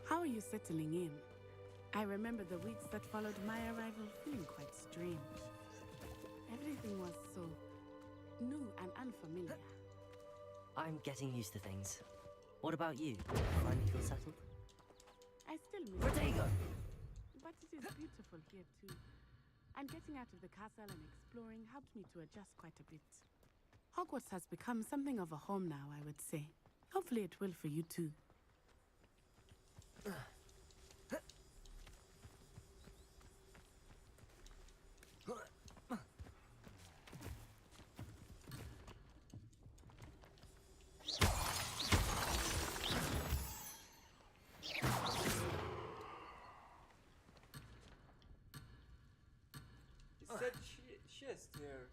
How are you settling in? I remember the weeks that followed my arrival feeling quite strange. Everything was so new and unfamiliar. I'm getting used to things. What about you? Finally feel settled? I still miss Protego! But it is beautiful here too. And getting out of the castle and exploring helped me to adjust quite a bit. Hogwarts has become something of a home now, I would say. Hopefully it will for you too. It said chest here.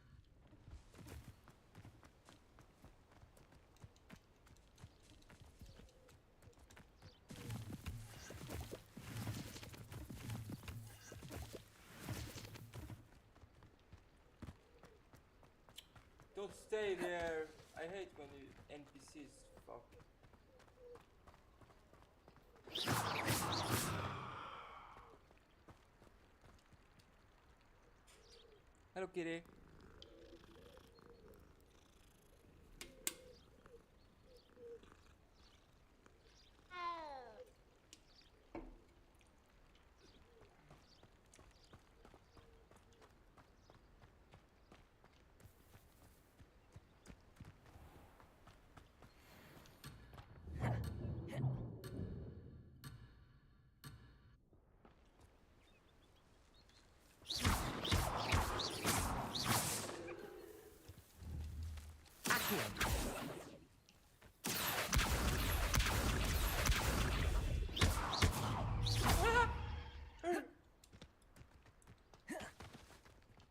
Don't stay there. I hate when you NPCs fuck. Hello, kitty.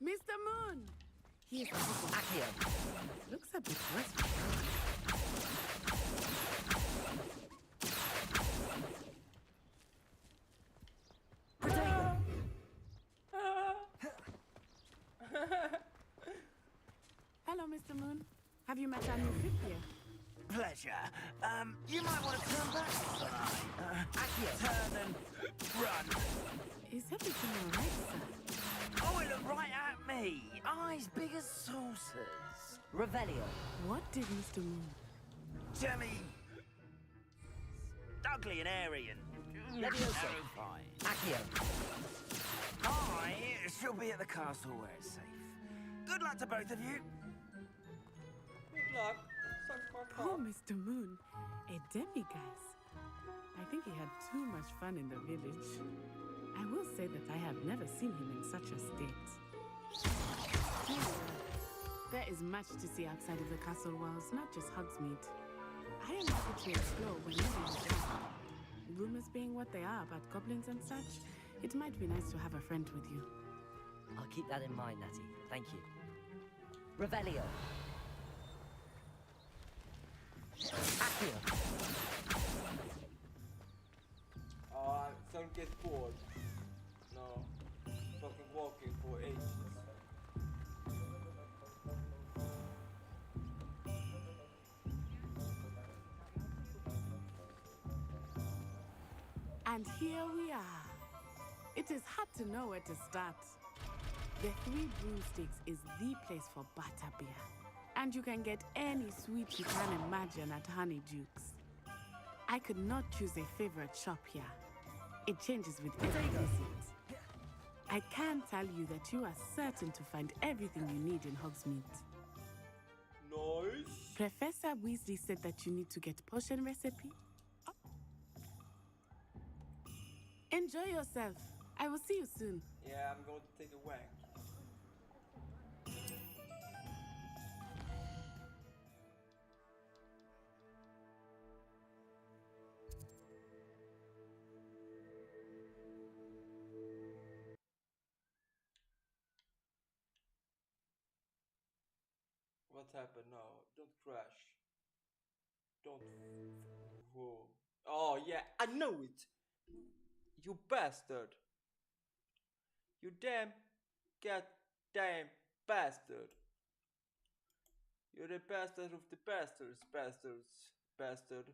Mr. Moon! He is Accio. looks a bit worse. Mr. Moon. Have you met our new fifth year? Pleasure. You might want to turn back this time. Turn and run. Is everything all right, sir? Oh, it looked right at me. Eyes big as saucers. Revelio. What did Mr. Moon? Jemmy. Ugly and airy and Levioso. terrifying. Accio. I shall be at the castle where it's safe. Good luck to both of you. Good luck. Suck my Poor cock. Mr. Moon. A demiguise. I think he had too much fun in the village. I will say that I have never seen him in such a state. There is much to see outside of the castle walls, not just Hogsmeade. I am happy to explore whenever you go. Rumors being what they are about goblins and such, it might be nice to have a friend with you. I'll keep that in mind, Natty. Thank you. Revelio. Accio. Don't get bored. No. Fucking walking for ages. And here we are. It is hard to know where to start. The Three Broomsticks is the place for butterbeer. And you can get any sweet you can imagine at Honeydukes. I could not choose a favorite shop here. It changes with every visit. I can tell you that you are certain to find everything you need in Hogsmeade. Nice. Professor Weasley said that you need to get potion recipe. Oh. Enjoy yourself. I will see you soon. Yeah, I'm going to take a wank. What happened now? Don't crash. Don't. Whoa. Oh, yeah, I know it! You bastard! You damn goddamn bastard! You're the bastard of the bastards, bastard.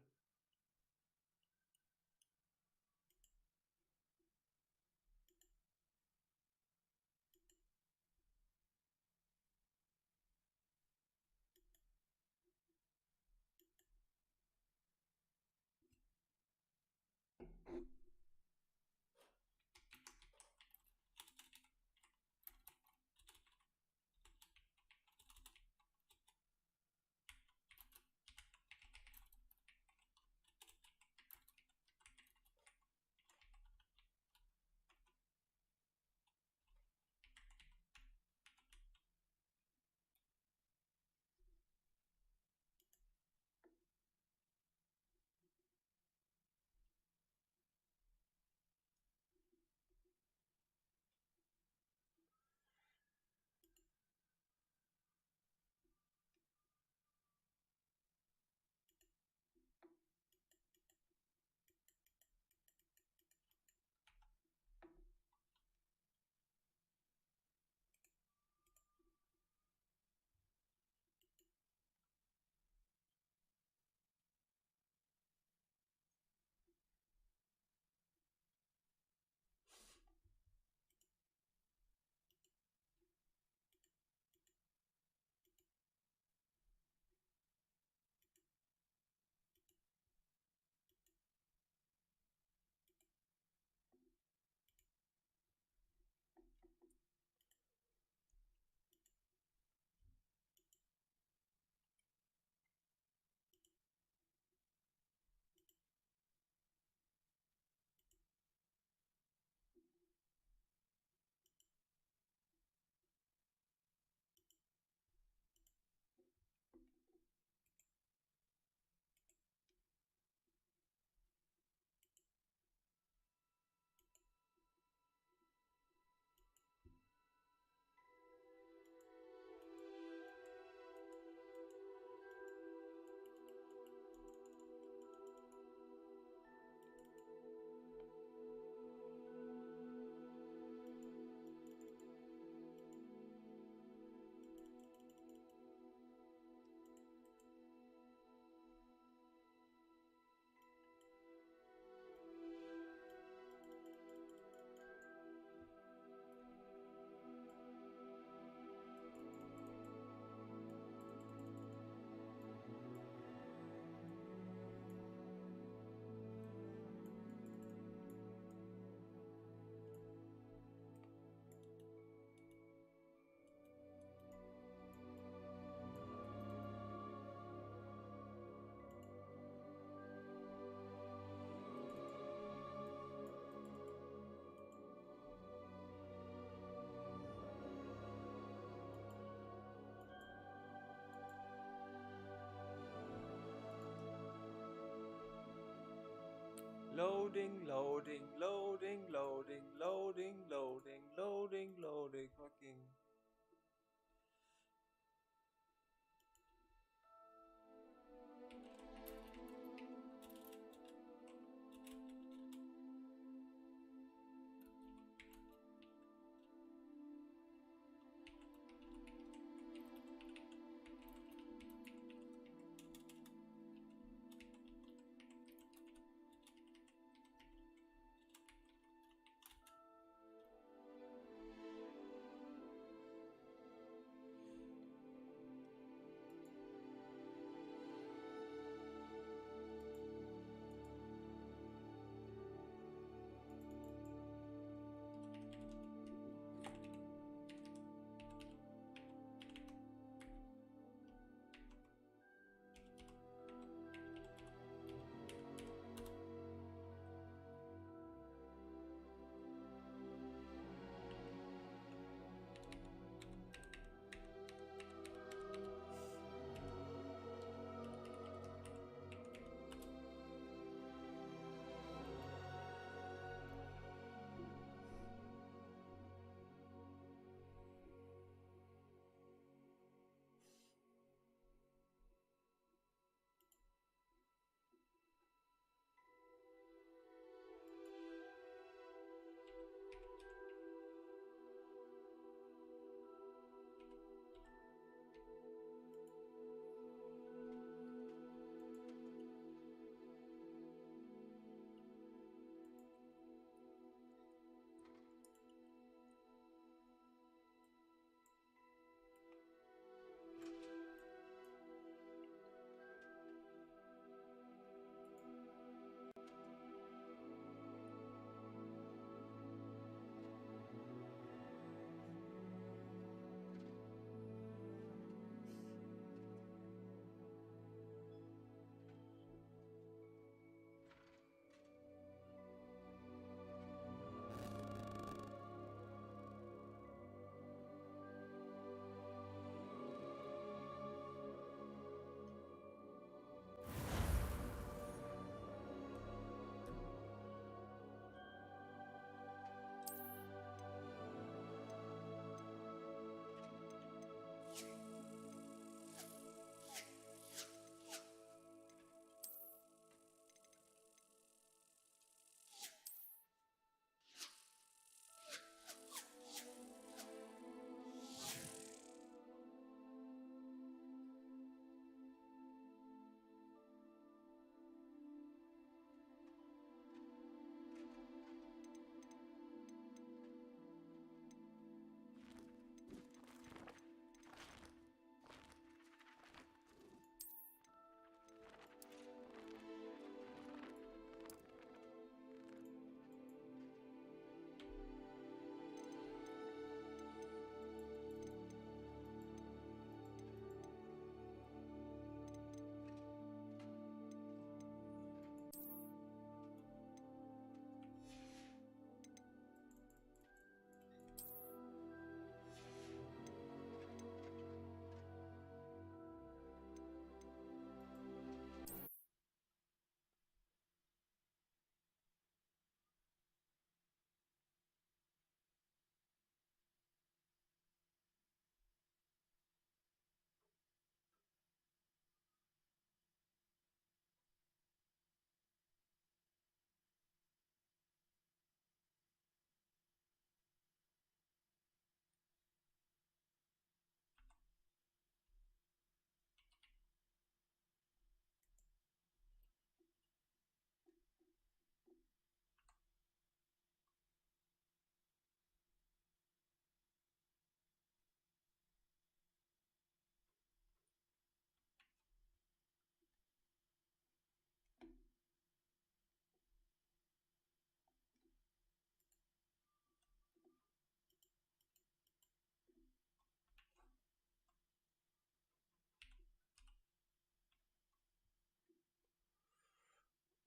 Loading, loading, loading, loading, loading, loading, loading, loading, fucking.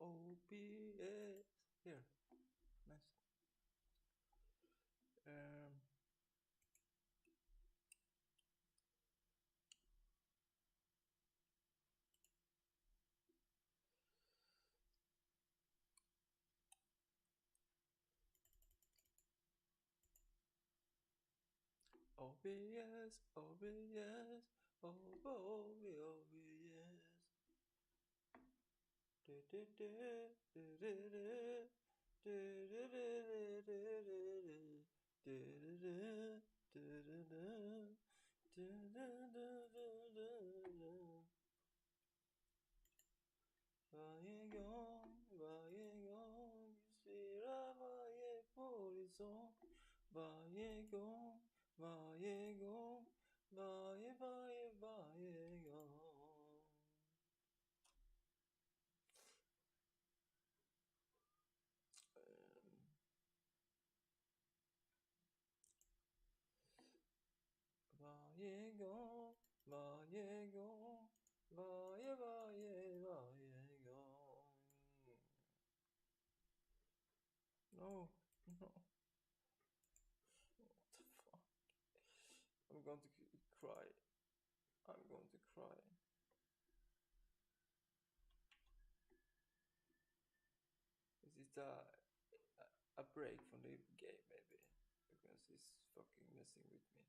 OBS. Here. Nice. OBS, OBS, OBS. Varje gång du stirrar varje horisont. Varje gång, varje gång, varje gång. Varje gång, varje gång, varje gång. No, no. What the fuck? I'm going to cry. I'm going to cry. Is it a break from the game maybe? Because it's fucking messing with me.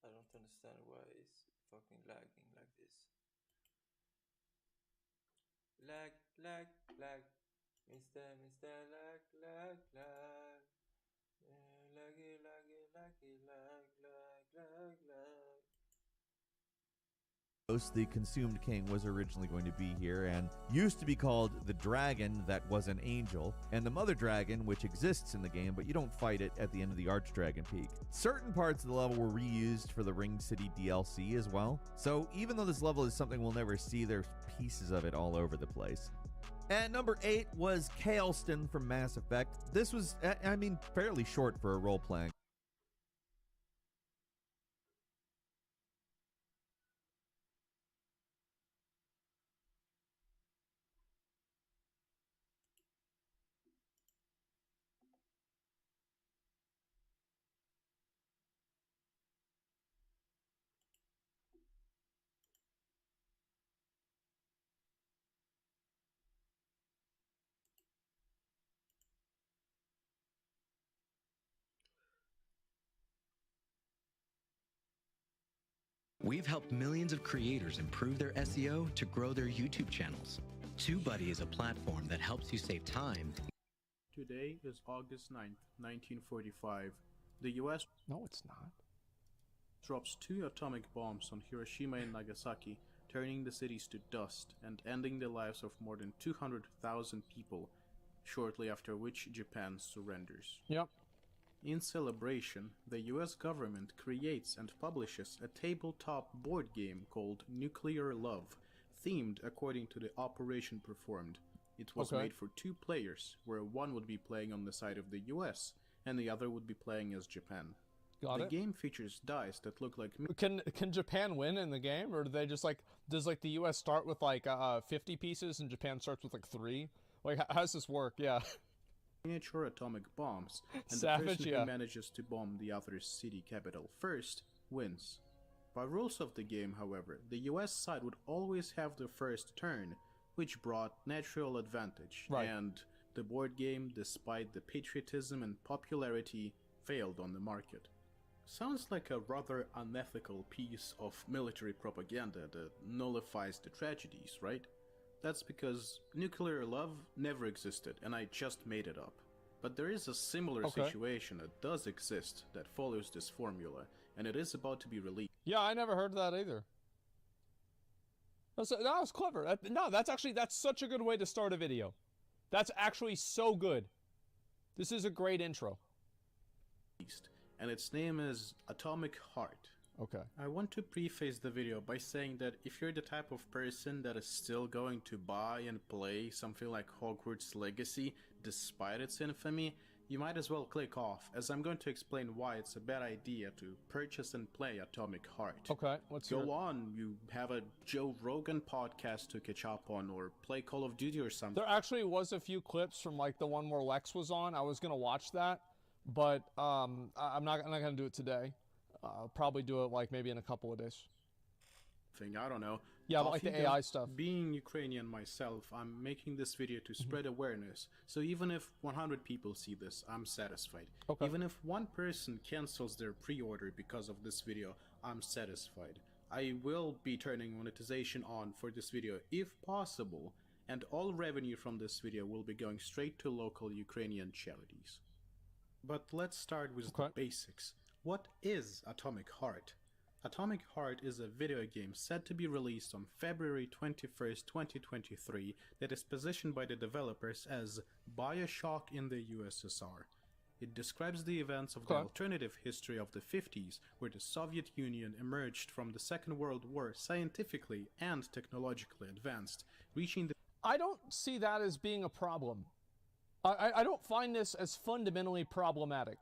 I don't understand why it's fucking lagging like this. Lag, lag, lag. Mr. Lag, lag, lag. Laggy, laggy, laggy, lag, lag, lag, lag. The consumed king was originally going to be here and used to be called the dragon that was an angel, and the mother dragon, which exists in the game, but you don't fight it at the end of the Archdragon Peak. Certain parts of the level were reused for the Ring City DLC as well, so even though this level is something we'll never see, there's pieces of it all over the place. At number 8 was Kaelston from Mass Effect. This was, fairly short for a role-playing. We've helped millions of creators improve their SEO to grow their YouTube channels. TubeBuddy is a platform that helps you save time. Today is August 9th, 1945. The US No, it's not. drops 2 atomic bombs on Hiroshima and Nagasaki, turning the cities to dust and ending the lives of more than 200,000 people, shortly after which Japan surrenders. Yep. In celebration, the US government creates and publishes a tabletop board game called Nuclear Love, themed according to the operation performed. It was made for 2 players, where one would be playing on the side of the US and the other would be playing as Japan. Got the it. game features dice that look like Can Japan win in the game, or do they just like does like the U.S. start with like 50 pieces and Japan starts with like 3? Like how does this work? Yeah. miniature atomic bombs, and Savage, the person yeah. who manages to bomb the other's city capital first wins. By rules of the game, however, the US side would always have the first turn, which brought natural advantage, and the board game, despite the patriotism and popularity, failed on the market. Sounds like a rather unethical piece of military propaganda that nullifies the tragedies, right? That's because nuclear love never existed and I just made it up. But there is a similar situation that does exist that follows this formula, and it is about to be released. Yeah, I never heard of that either. That was clever. That's such a good way to start a video. That's actually so good. This is a great intro. And its name is Atomic Heart. Okay. I want to preface the video by saying that if you're the type of person that is still going to buy and play something like Hogwarts Legacy despite its infamy, you might as well click off, as I'm going to explain why it's a bad idea to purchase and play Atomic Heart. Okay, let's hear it. Go on, you have a Joe Rogan podcast to catch up on, or play Call of Duty or something. There actually was a few clips from like the one where Lex was on. I was gonna watch that, but I'm not gonna do it today. I'll probably do it like maybe in a couple of days. I don't know. Yeah, but like the AI stuff. Being Ukrainian myself, I'm making this video to spread awareness. So even if 100 people see this, I'm satisfied. Even if one person cancels their pre-order because of this video, I'm satisfied. I will be turning monetization on for this video if possible, and all revenue from this video will be going straight to local Ukrainian charities. But let's start with the basics. What is Atomic Heart? Atomic Heart is a video game set to be released on February 21st, 2023 that is positioned by the developers as BioShock in the USSR. It describes the events of the alternative history of the 50s, where the Soviet Union emerged from the Second World War scientifically and technologically advanced, reaching the... I don't see that as being a problem. I don't find this as fundamentally problematic.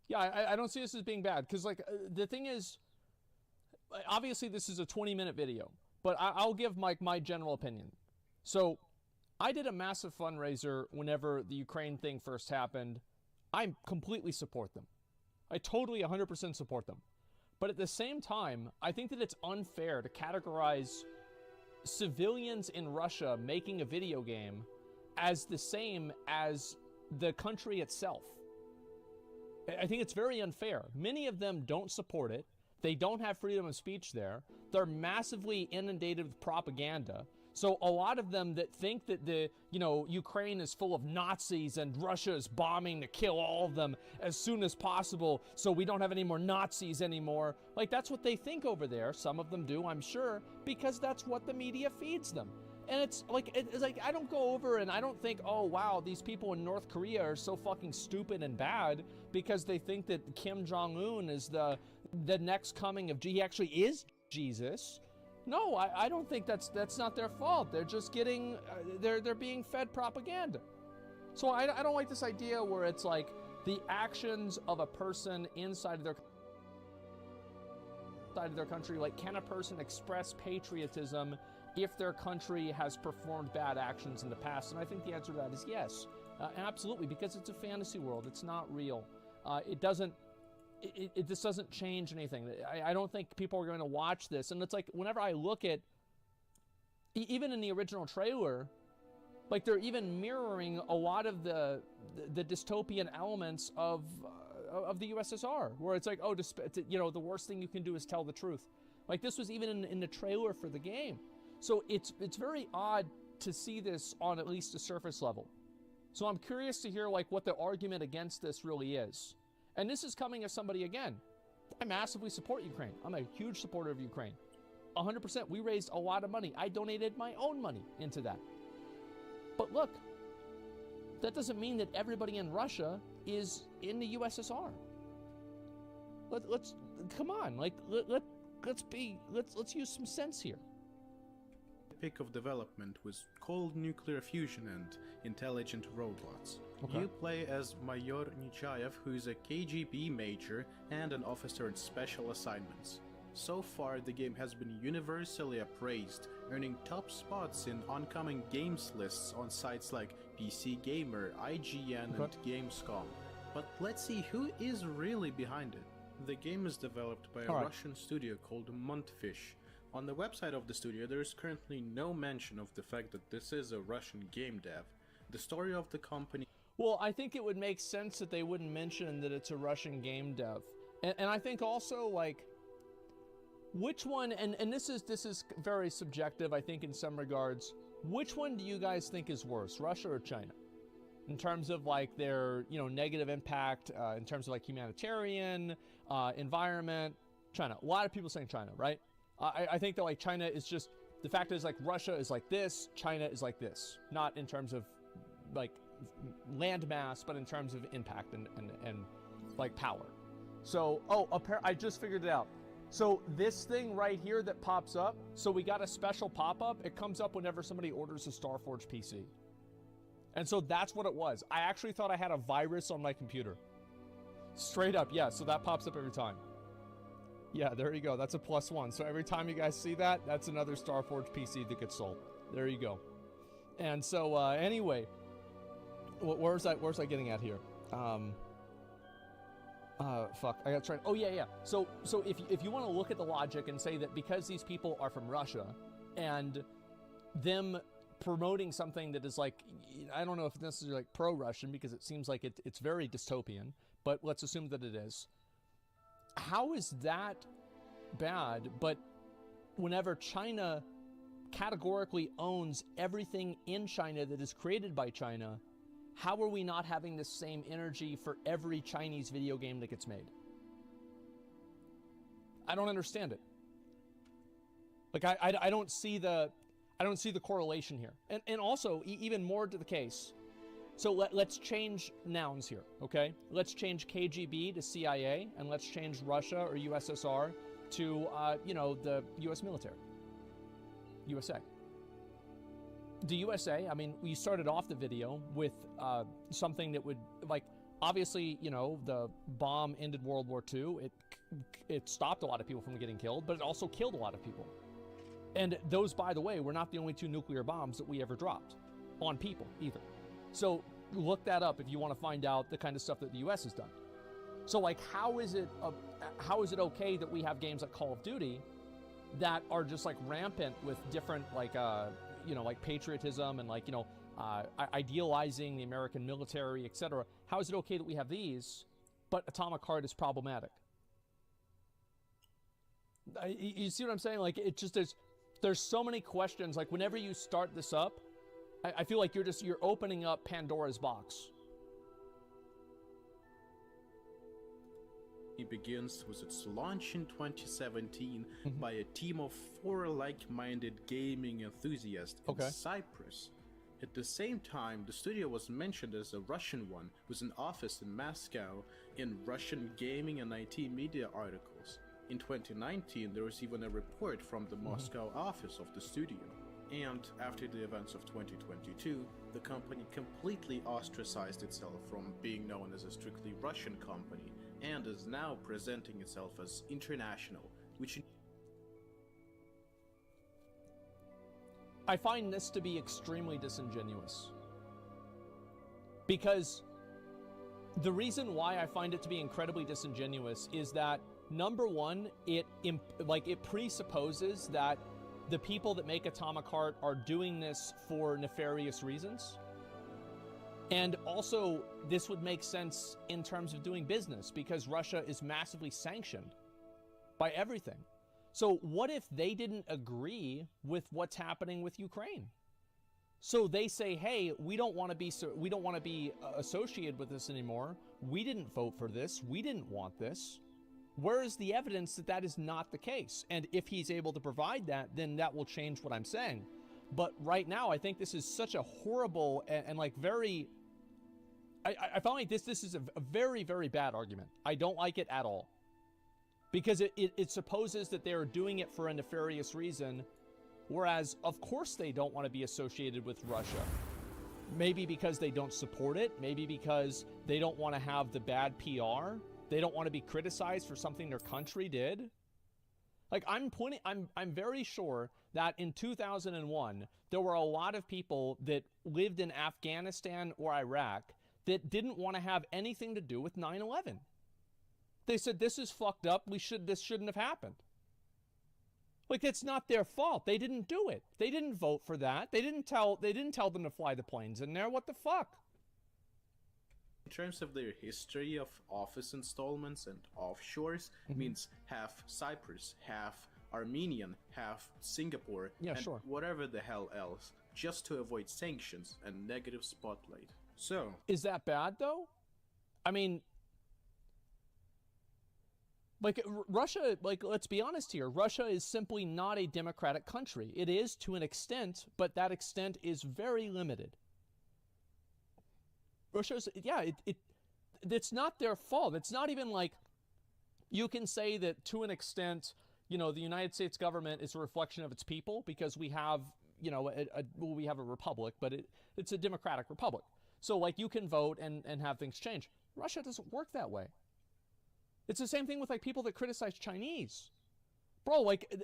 Yeah, I don't see this as being bad, because like the thing is, obviously this is a 20-minute video, but I'll give my general opinion. So I did a massive fundraiser whenever the Ukraine thing first happened. I completely support them. I totally 100% support them. But at the same time, I think that it's unfair to categorize civilians in Russia making a video game as the same as the country itself. I think it's very unfair. Many of them don't support it. They don't have freedom of speech there. They're massively inundated with propaganda. So a lot of them that think that Ukraine is full of Nazis and Russia is bombing to kill all of them as soon as possible so we don't have any more Nazis anymore. Like, that's what they think over there. Some of them do, I'm sure, because that's what the media feeds them. And it's like I don't go over and I don't think, oh wow, these people in North Korea are so fucking stupid and bad because they think that Kim Jong-un is the next coming of he actually is Jesus. No, I don't think that's not their fault. They're just getting they're being fed propaganda. So I don't like this idea where it's like the actions of a person inside of their country, like, can a person express patriotism if their country has performed bad actions in the past? And I think the answer to that is yes, absolutely, because it's a fantasy world. It's not real. This doesn't change anything. I don't think people are going to watch this. And it's like, whenever I look at, even in the original trailer, like, they're even mirroring a lot of the dystopian elements of of the USSR, where it's like, oh, you know, the worst thing you can do is tell the truth. Like, this was even in the trailer for the game. So it's very odd to see this on at least a surface level. So I'm curious to hear, like, what the argument against this really is. And this is coming as somebody, again, I massively support Ukraine. I'm a huge supporter of Ukraine. 100%. We raised a lot of money. I donated my own money into that. But look, that doesn't mean that everybody in Russia is in the USSR. Let's come on, like let's use some sense here. The pick of development was cold nuclear fusion and intelligent robots. Okay. You play as Mayor Nechayev, who is a KGB major and an officer in special assignments. So far, the game has been universally appraised, earning top spots in oncoming games lists on sites like PC Gamer, IGN, and Gamescom. But let's see who is really behind it. The game is developed by a Russian studio called Montfish. On the website of the studio, there is currently no mention of the fact that this is a Russian game dev. The story of the company... Well, I think it would make sense that they wouldn't mention that it's a Russian game dev. And I think also, like, which one, and this is very subjective, I think, in some regards, which one do you guys think is worse, Russia or China? In terms of, like, their, you know, negative impact, in terms of, like, humanitarian, environment, China. A lot of people saying China, right? I think that, like, China is just, the fact is, like, Russia is like this, China is like this. Not in terms of, like, land mass, but in terms of impact and like, power. So, I just figured it out. So this thing right here that pops up, so we got a special pop-up. It comes up whenever somebody orders a Starforge PC. And so that's what it was. I actually thought I had a virus on my computer. Straight up, yeah, so that pops up every time. Yeah, there you go, that's a +1. So every time you guys see that, that's another Starforge PC that gets sold. There you go. And so, anyway, where's I getting at here? Fuck, I gotta try. Oh, yeah. So if you want to look at the logic and say that because these people are from Russia and them promoting something that is like, I don't know if it's necessarily like pro-Russian because it seems like it's very dystopian, but let's assume that it is. How is that bad? But whenever China categorically owns everything in China that is created by China, how are we not having the same energy for every Chinese video game that gets made? I don't understand it. Like, I don't see the correlation here. And also, even more to the case, so let's change nouns here, okay? Let's change KGB to CIA, and let's change Russia or USSR to, you know, the US military. USA. The USA, I mean, we started off the video with something that would, like, obviously, you know, the bomb ended World War II. It stopped a lot of people from getting killed, but it also killed a lot of people. And those, by the way, were not the only 2 nuclear bombs that we ever dropped on people either. So look that up if you want to find out the kind of stuff that the US has done. So, like, how is it okay that we have games like Call of Duty that are just, like, rampant with different, like, you know, like patriotism and, like, you know, idealizing the American military, etc. How is it okay that we have these, but Atomic Heart is problematic? You see what I'm saying? Like, it just, there's so many questions. Like, whenever you start this up, I feel like you're opening up Pandora's box. It begins with its launch in 2017 by a team of 4 like-minded gaming enthusiasts in Cyprus. At the same time, the studio was mentioned as a Russian one with an office in Moscow in Russian gaming and IT media articles. In 2019, there was even a report from the Moscow office of the studio. And after the events of 2022, the company completely ostracized itself from being known as a strictly Russian company and is now presenting itself as international, which... I find this to be extremely disingenuous. Because the reason why I find it to be incredibly disingenuous is that, number one, it presupposes that the people that make Atomic Heart are doing this for nefarious reasons. And also, this would make sense in terms of doing business because Russia is massively sanctioned by everything. So what if they didn't agree with what's happening with Ukraine? So they say, hey, we don't want to be associated with this anymore. We didn't vote for this. We didn't want this. Where is the evidence that that is not the case? And if he's able to provide that, then that will change what I'm saying. But right now, I think this is such a horrible and like very... I found like this is a very, very bad argument. I don't like it at all. Because it supposes that they are doing it for a nefarious reason, whereas, of course, they don't want to be associated with Russia. Maybe because they don't support it. Maybe because they don't want to have the bad PR. They don't want to be criticized for something their country did. Like, I'm very sure that in 2001, there were a lot of people that lived in Afghanistan or Iraq that didn't want to have anything to do with 9/11. They said, this is fucked up. This shouldn't have happened. Like, it's not their fault. They didn't do it. They didn't vote for that. They didn't tell them to fly the planes in there. What the fuck? In terms of their history of office installments and offshores, means half Cyprus, half Armenian, half Singapore, yeah, and sure, whatever the hell else, just to avoid sanctions and negative spotlight. So, is that bad though? I mean, like Russia, like let's be honest here, Russia is simply not a democratic country. It is to an extent, but that extent is very limited. Russia's, yeah, it's not their fault. It's not even like you can say that to an extent, you know, the United States government is a reflection of its people because we have, you know, we have a republic, but it's a democratic republic. So like you can vote and have things change. Russia doesn't work that way. It's the same thing with like people that criticize Chinese. Bro, like,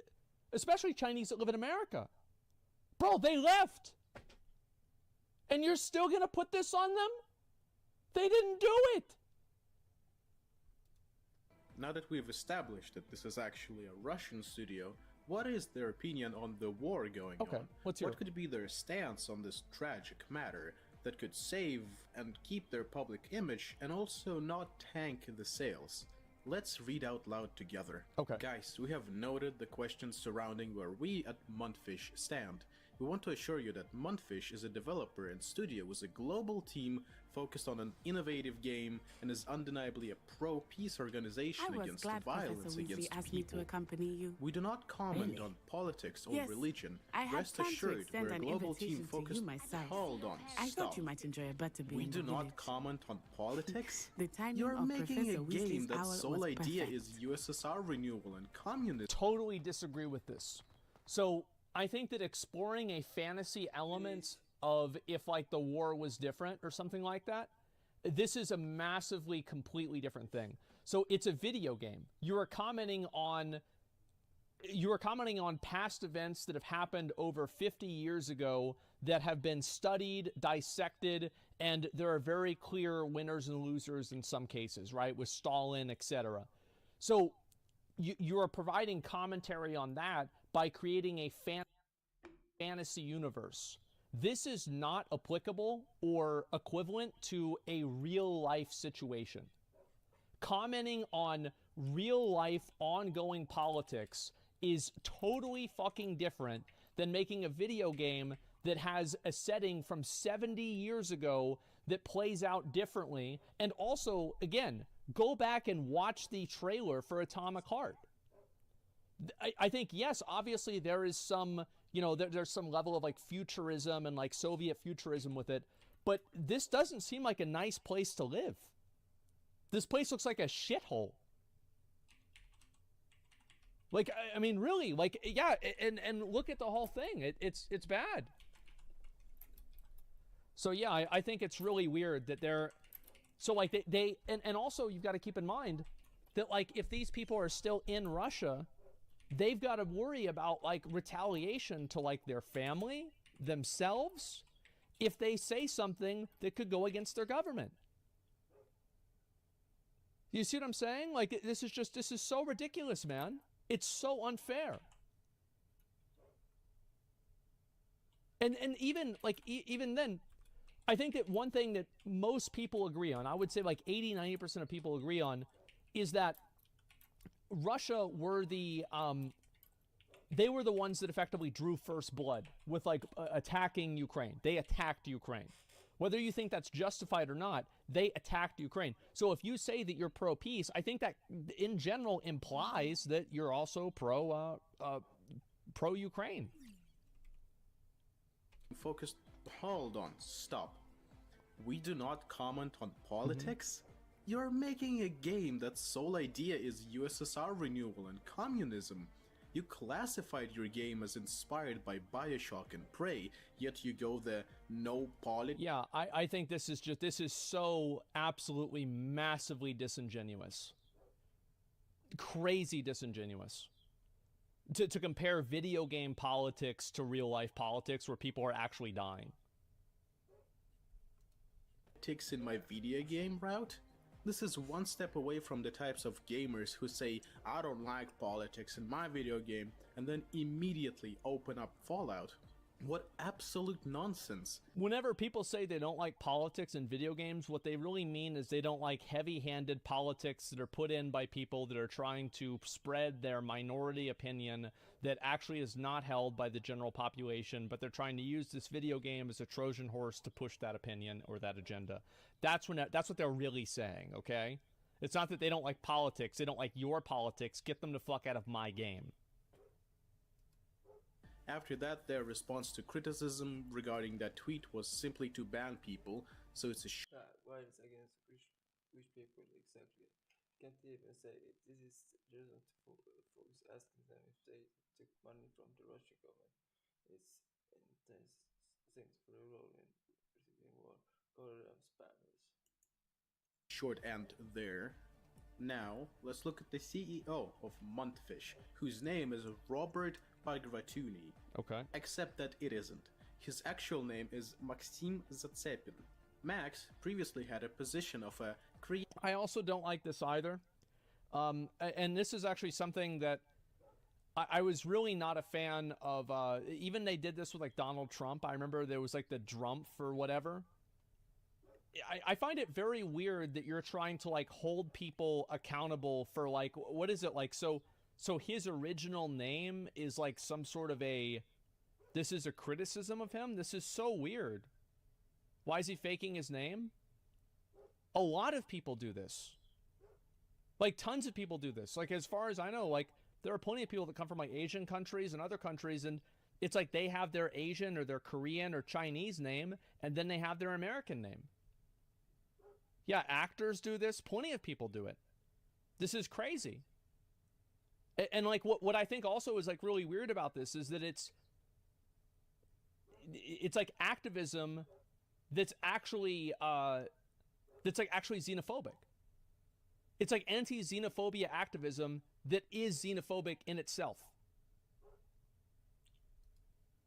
especially Chinese that live in America. Bro, they left. And you're still going to put this on them? They didn't do it. Now that we've established that this is actually a Russian studio, what is their opinion on the war going on? Let's hear what could be their stance on this tragic matter that could save and keep their public image and also not tank the sales? Let's read out loud together. Okay. Guys, we have noted the questions surrounding where we at Montfish stand. We want to assure you that Montfish is a developer and studio with a global team focused on an innovative game and is undeniably a pro-peace organization against the violence against people. We do not comment on politics or religion. Rest assured, we're a global team focused. Hold on, I stop. thought you might enjoy a better being We in do the not village. comment on politics. The timing You're of making a Professor game Weasley's that owl sole was idea perfect. is USSR renewal and communism. Totally disagree with this. So I think that exploring a fantasy element of if like the war was different or something like that, this is a massively, completely different thing. So it's a video game. You are commenting on past events that have happened over 50 years ago that have been studied, dissected, and there are very clear winners and losers in some cases, right? With Stalin, etc. So you are providing commentary on that by creating a fantasy universe. This is not applicable or equivalent to a real life situation. Commenting on real life ongoing politics is totally fucking different than making a video game that has a setting from 70 years ago that plays out differently. And also, again, go back and watch the trailer for Atomic Heart. I think, yes, obviously there is some, you know, there's some level of like futurism and like Soviet futurism with it, but this doesn't seem like a nice place to live. This place looks like a shithole. Like, I mean, really, like, yeah, and look at the whole thing. It's bad. So yeah, I think it's really weird that they're, so like and also you've got to keep in mind that like if these people are still in Russia, they've got to worry about like retaliation to like their family, themselves, if they say something that could go against their government. You see what I'm saying? Like this is so ridiculous, man. It's so unfair. And even like even then, I think that one thing that most people agree on, I would say like 80-90% of people agree on, is that Russia were the they were the ones that effectively drew first blood with like attacking Ukraine. They attacked Ukraine. Whether you think that's justified or not, they attacked Ukraine. So if you say that you're pro-peace, I think that in general implies that you're also pro-Ukraine. Focus. Hold on. Stop. We do not comment on politics? You're making a game that's sole idea is USSR renewal and communism. You classified your game as inspired by Bioshock and Prey, yet you go the no politics. Yeah, I think this is so absolutely massively disingenuous. Crazy disingenuous. To compare video game politics to real life politics where people are actually dying. Ticks in my video game route? This is one step away from the types of gamers who say, I don't like politics in my video game, and then immediately open up Fallout. What absolute nonsense. Whenever people say they don't like politics in video games, what they really mean is they don't like heavy-handed politics that are put in by people that are trying to spread their minority opinion that actually is not held by the general population, but they're trying to use this video game as a Trojan horse to push that opinion or that agenda. That's what they're really saying, okay? It's not that they don't like politics, they don't like your politics. Get them the fuck out of my game. After that, their response to criticism regarding that tweet was simply to ban people, so it's a violence against which people exactly? Can't even say it. This is just folks asking them if they took money from the Russian government. It's intense things for a role in preceding war. Colorado spammers. Short end there. Now, let's look at the CEO of Montfish, whose name is Robert Bagratuni. Okay. Except that it isn't. His actual name is Maxim Zatsepin. Max previously had a position of a I also don't like this either. And this is actually something that I was really not a fan of. Even they did this with like Donald Trump. I remember there was like the Drumpf or whatever. I find it very weird that you're trying to like hold people accountable for like, what is it like? So his original name is like some sort of this is a criticism of him? This is so weird. Why is he faking his name? A lot of people do this. Like tons of people do this. Like as far as I know, like there are plenty of people that come from like Asian countries and other countries, and it's like they have their Asian or their Korean or Chinese name, and then they have their American name. Yeah, actors do this. Plenty of people do it. This is crazy. And like what I think also is like really weird about this is that it's like activism that's actually xenophobic. It's like anti-xenophobia activism that is xenophobic in itself.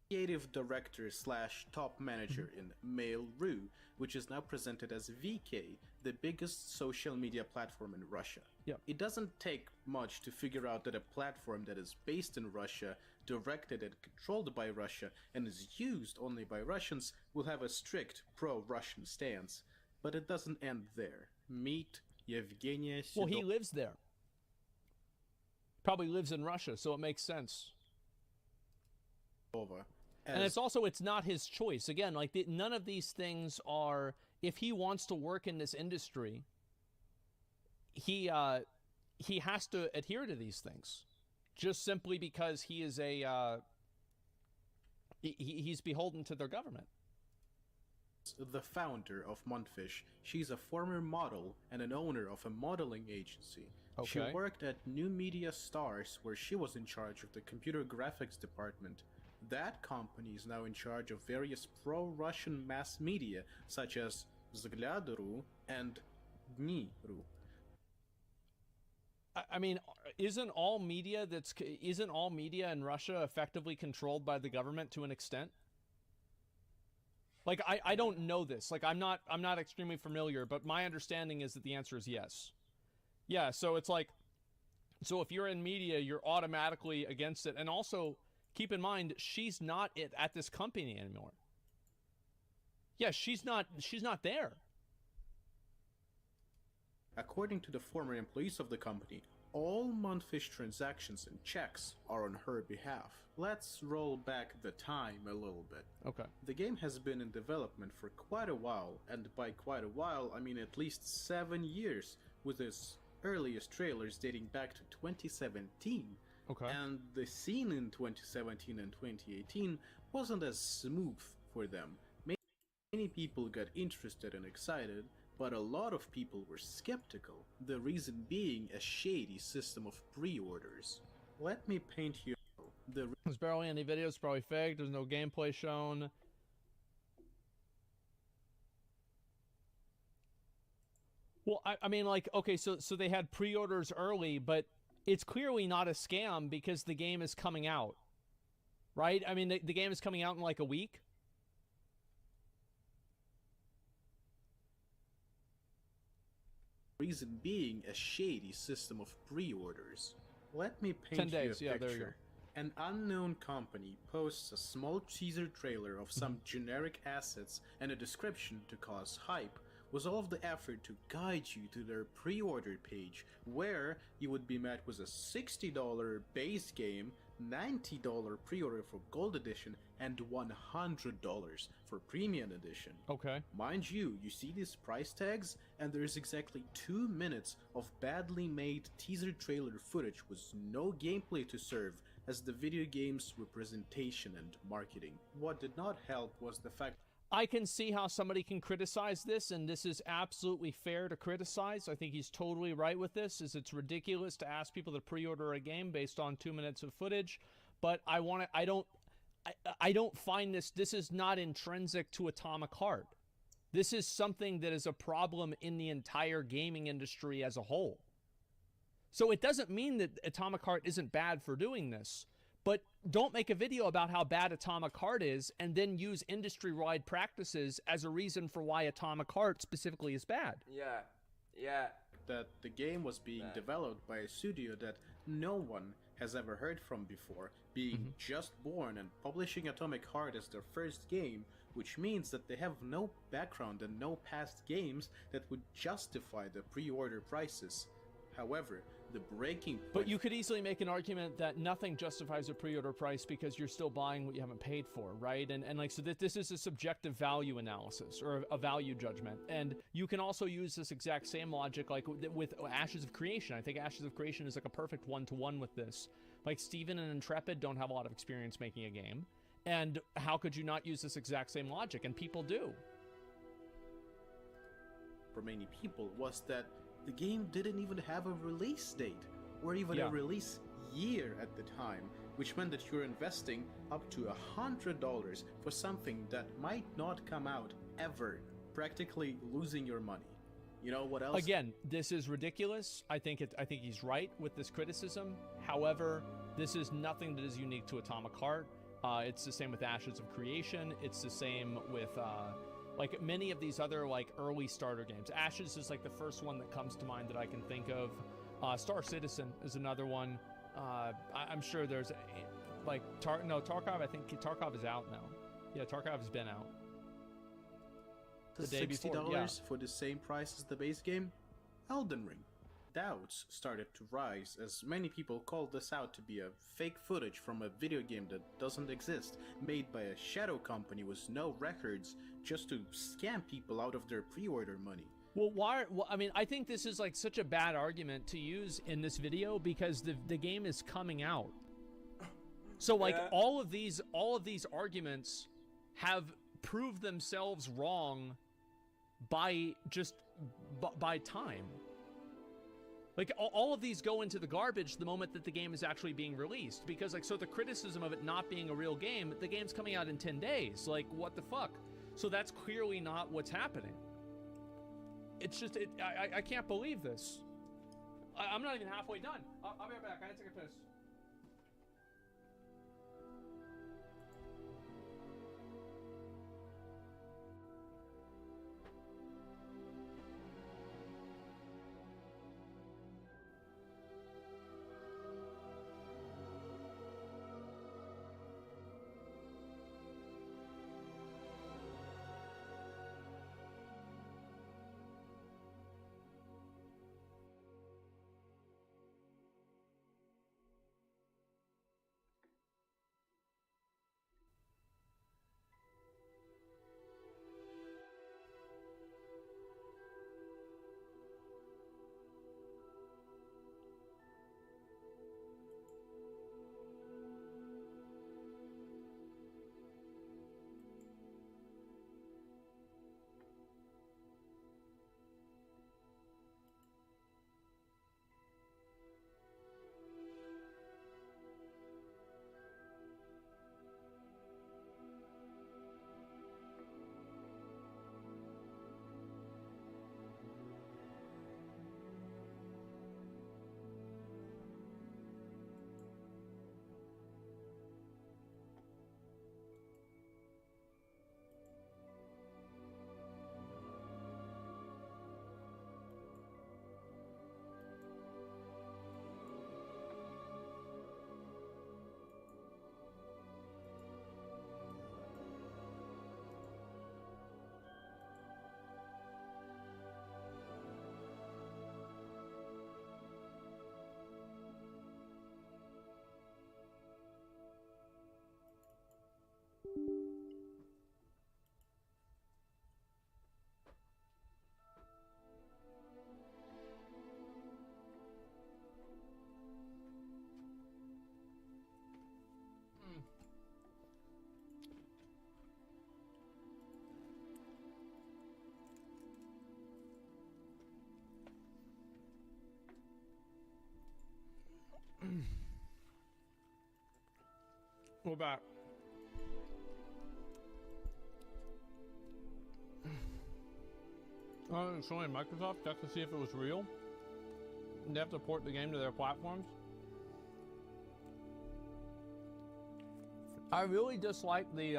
Creative director / top manager in Mail.ru, which is now presented as VK, the biggest social media platform in Russia. Yeah. It doesn't take much to figure out that a platform that is based in Russia, directed and controlled by Russia, and is used only by Russians will have a strict pro-Russian stance. But it doesn't end there. Meet Yevgenia Well, he lives there. Probably lives in Russia, so it makes sense. And it's not his choice. Again, like none of these things are, if he wants to work in this industry, he has to adhere to these things just simply because he is he's beholden to their government. The founder of Montfish, she's a former model and an owner of a modeling agency. Okay. She worked at New Media Stars, where she was in charge of the computer graphics department. That company is now in charge of various pro-Russian mass media, such as Vzglyad.ru and Dni.ru. I mean, isn't all media in Russia effectively controlled by the government to an extent? Like, I don't know this. Like, I'm not extremely familiar, but my understanding is that the answer is yes. Yeah, so it's like, so if you're in media, you're automatically against it. And also, keep in mind, she's not at this company anymore. Yeah, she's not there. According to the former employees of the company, all Mundfish transactions and checks are on her behalf. Let's roll back the time a little bit. Okay. The game has been in development for quite a while, and by quite a while, I mean at least 7 years, with its earliest trailers dating back to 2017. Okay. And the scene in 2017 and 2018 wasn't as smooth for them. Many people got interested and excited, but a lot of people were skeptical, the reason being a shady system of pre-orders. Let me paint you There's barely any videos, probably fake, there's no gameplay shown. Well, I mean, like, okay, so they had pre-orders early, but it's clearly not a scam because the game is coming out, right? I mean, the game is coming out in like a week. Reason being a shady system of pre-orders. Let me 10 paint days, you a yeah, there you picture. An unknown company posts a small teaser trailer of some generic assets and a description to cause hype, with all of the effort to guide you to their pre-order page, where you would be met with a $60 base game, $90 pre-order for Gold Edition, and $100 for Premium Edition. Okay. Mind you, you see these price tags, and there's exactly 2 minutes of badly made teaser trailer footage with no gameplay to serve as the video game's representation and marketing. What did not help was the fact I can see how somebody can criticize this, and this is absolutely fair to criticize. I think he's totally right with this, is it's ridiculous to ask people to pre-order a game based on 2 minutes of footage, but I don't find this is not intrinsic to Atomic Heart. This is something that is a problem in the entire gaming industry as a whole. So it doesn't mean that Atomic Heart isn't bad for doing this, but don't make a video about how bad Atomic Heart is and then use industry-wide practices as a reason for why Atomic Heart specifically is bad. Yeah. That the game was being developed by a studio that no one has ever heard from before, being just born and publishing Atomic Heart as their first game, which means that they have no background and no past games that would justify the pre-order prices. However, the breaking point... But you could easily make an argument that nothing justifies a pre-order price because you're still buying what you haven't paid for, right? And like, so this is a subjective value analysis or a value judgment. And you can also use this exact same logic like with Ashes of Creation. I think Ashes of Creation is like a perfect one-to-one with this. Like, Steven and Intrepid don't have a lot of experience making a game. And how could you not use this exact same logic? And people do. For many people was that the game didn't even have a release date, or even a release year at the time, which meant that you're investing up to $100 for something that might not come out ever, practically losing your money. You know what else? Again, this is ridiculous. I think he's right with this criticism. However, this is nothing that is unique to Atomic Heart. It's the same with Ashes of Creation. It's the same with like many of these other like early starter games. Ashes is like the first one that comes to mind that I can think of. Star Citizen is another one. I'm sure there's like Tarkov. I think Tarkov is out now. Yeah, Tarkov has been out. The day before, $60 for the same price as the base game? Elden Ring. Doubts started to rise as many people called this out to be a fake footage from a video game that doesn't exist, made by a shadow company with no records, just to scam people out of their pre-order money. Well, why? Well, I mean, I think this is like such a bad argument to use in this video because the game is coming out. So like all of these arguments have proved themselves wrong by time. Like, all of these go into the garbage the moment that the game is actually being released. Because, like, so the criticism of it not being a real game, the game's coming out in 10 days. Like, what the fuck? So that's clearly not what's happening. It's just, I can't believe this. I'm not even halfway done. I'll be right back. I had to take a piss. We're back. Showing Microsoft, check to see if it was real. They have to port the game to their platforms. I really dislike the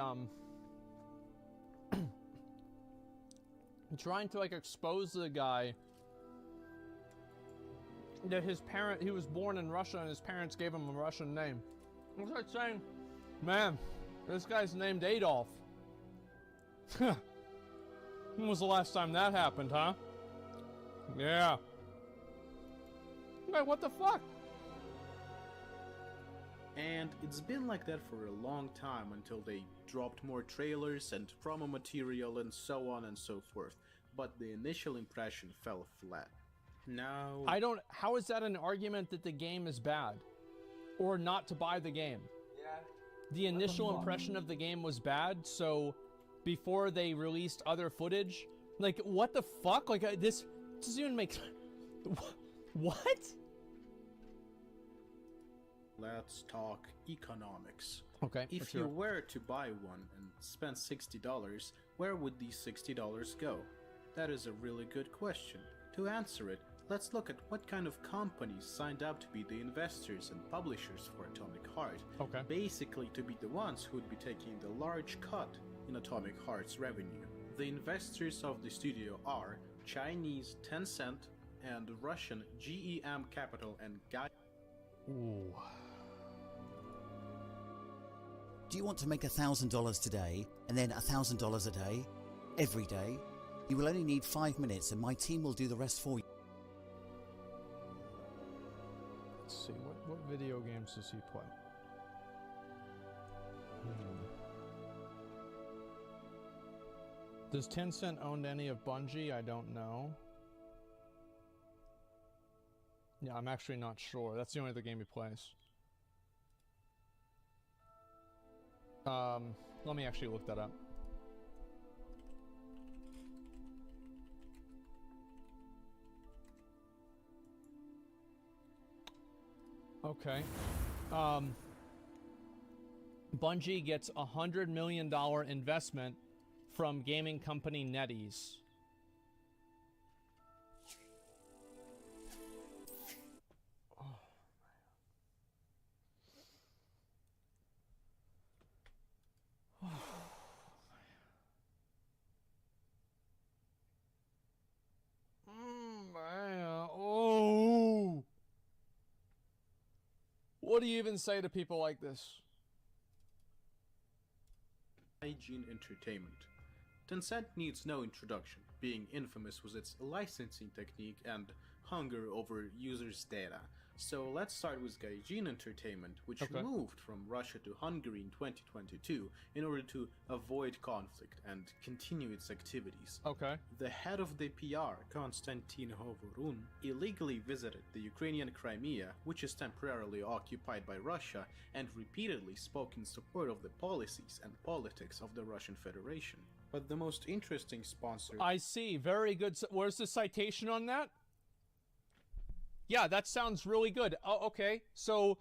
trying to like expose the guy that he was born in Russia and his parents gave him a Russian name. It's like saying, man, this guy's named Adolf. When was the last time that happened, huh? Yeah. Like, what the fuck? And it's been like that for a long time until they dropped more trailers and promo material and so on and so forth. But the initial impression fell flat. Now... How is that an argument that the game is bad? Or not to buy the game? Yeah. The initial impression of the game was bad, so before they released other footage, like, what the fuck? Like, this doesn't even make... What? Let's talk economics. Okay. If you were to buy one and spend $60, where would these $60 go? That is a really good question. To answer it, let's look at what kind of companies signed up to be the investors and publishers for Atomic Heart. Okay. Basically to be the ones who would be taking the large cut in Atomic Heart's revenue. The investors of the studio are Chinese Tencent and Russian GEM Capital and Ooh. Do you want to make $1,000 today and then $1,000 a day? Every day? You will only need 5 minutes and my team will do the rest for you. Let's see, what video games does he play? Does Tencent own any of Bungie? I don't know. Yeah, I'm actually not sure. That's the only other game he plays. Let me actually look that up. Okay. Bungie gets a $100 million investment from gaming company NetEase. What do you even say to people like this? JHIN Entertainment. Tencent needs no introduction, being infamous with its licensing technique and hunger over users' data. So let's start with JHIN Entertainment, which moved from Russia to Hungary in 2022 in order to avoid conflict and continue its activities. Okay. The head of the PR, Konstantin Hovorun, illegally visited the Ukrainian Crimea, which is temporarily occupied by Russia, and repeatedly spoke in support of the policies and politics of the Russian Federation. But the most interesting sponsor... I see. Very good. Where's the citation on that? Yeah, that sounds really good. Oh, okay. So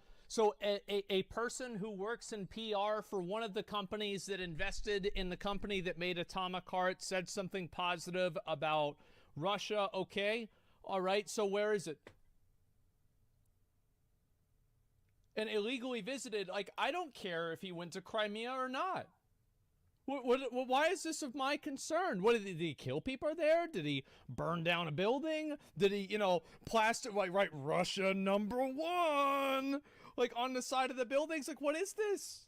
a person who works in PR for one of the companies that invested in the company that made Atomic Heart said something positive about Russia. Okay. All right. So where is it? And illegally visited. Like, I don't care if he went to Crimea or not. Why is this of my concern? What did he kill people there? Did he burn down a building? Did he, plaster, write Russia #1 like on the side of the buildings? Like, what is this?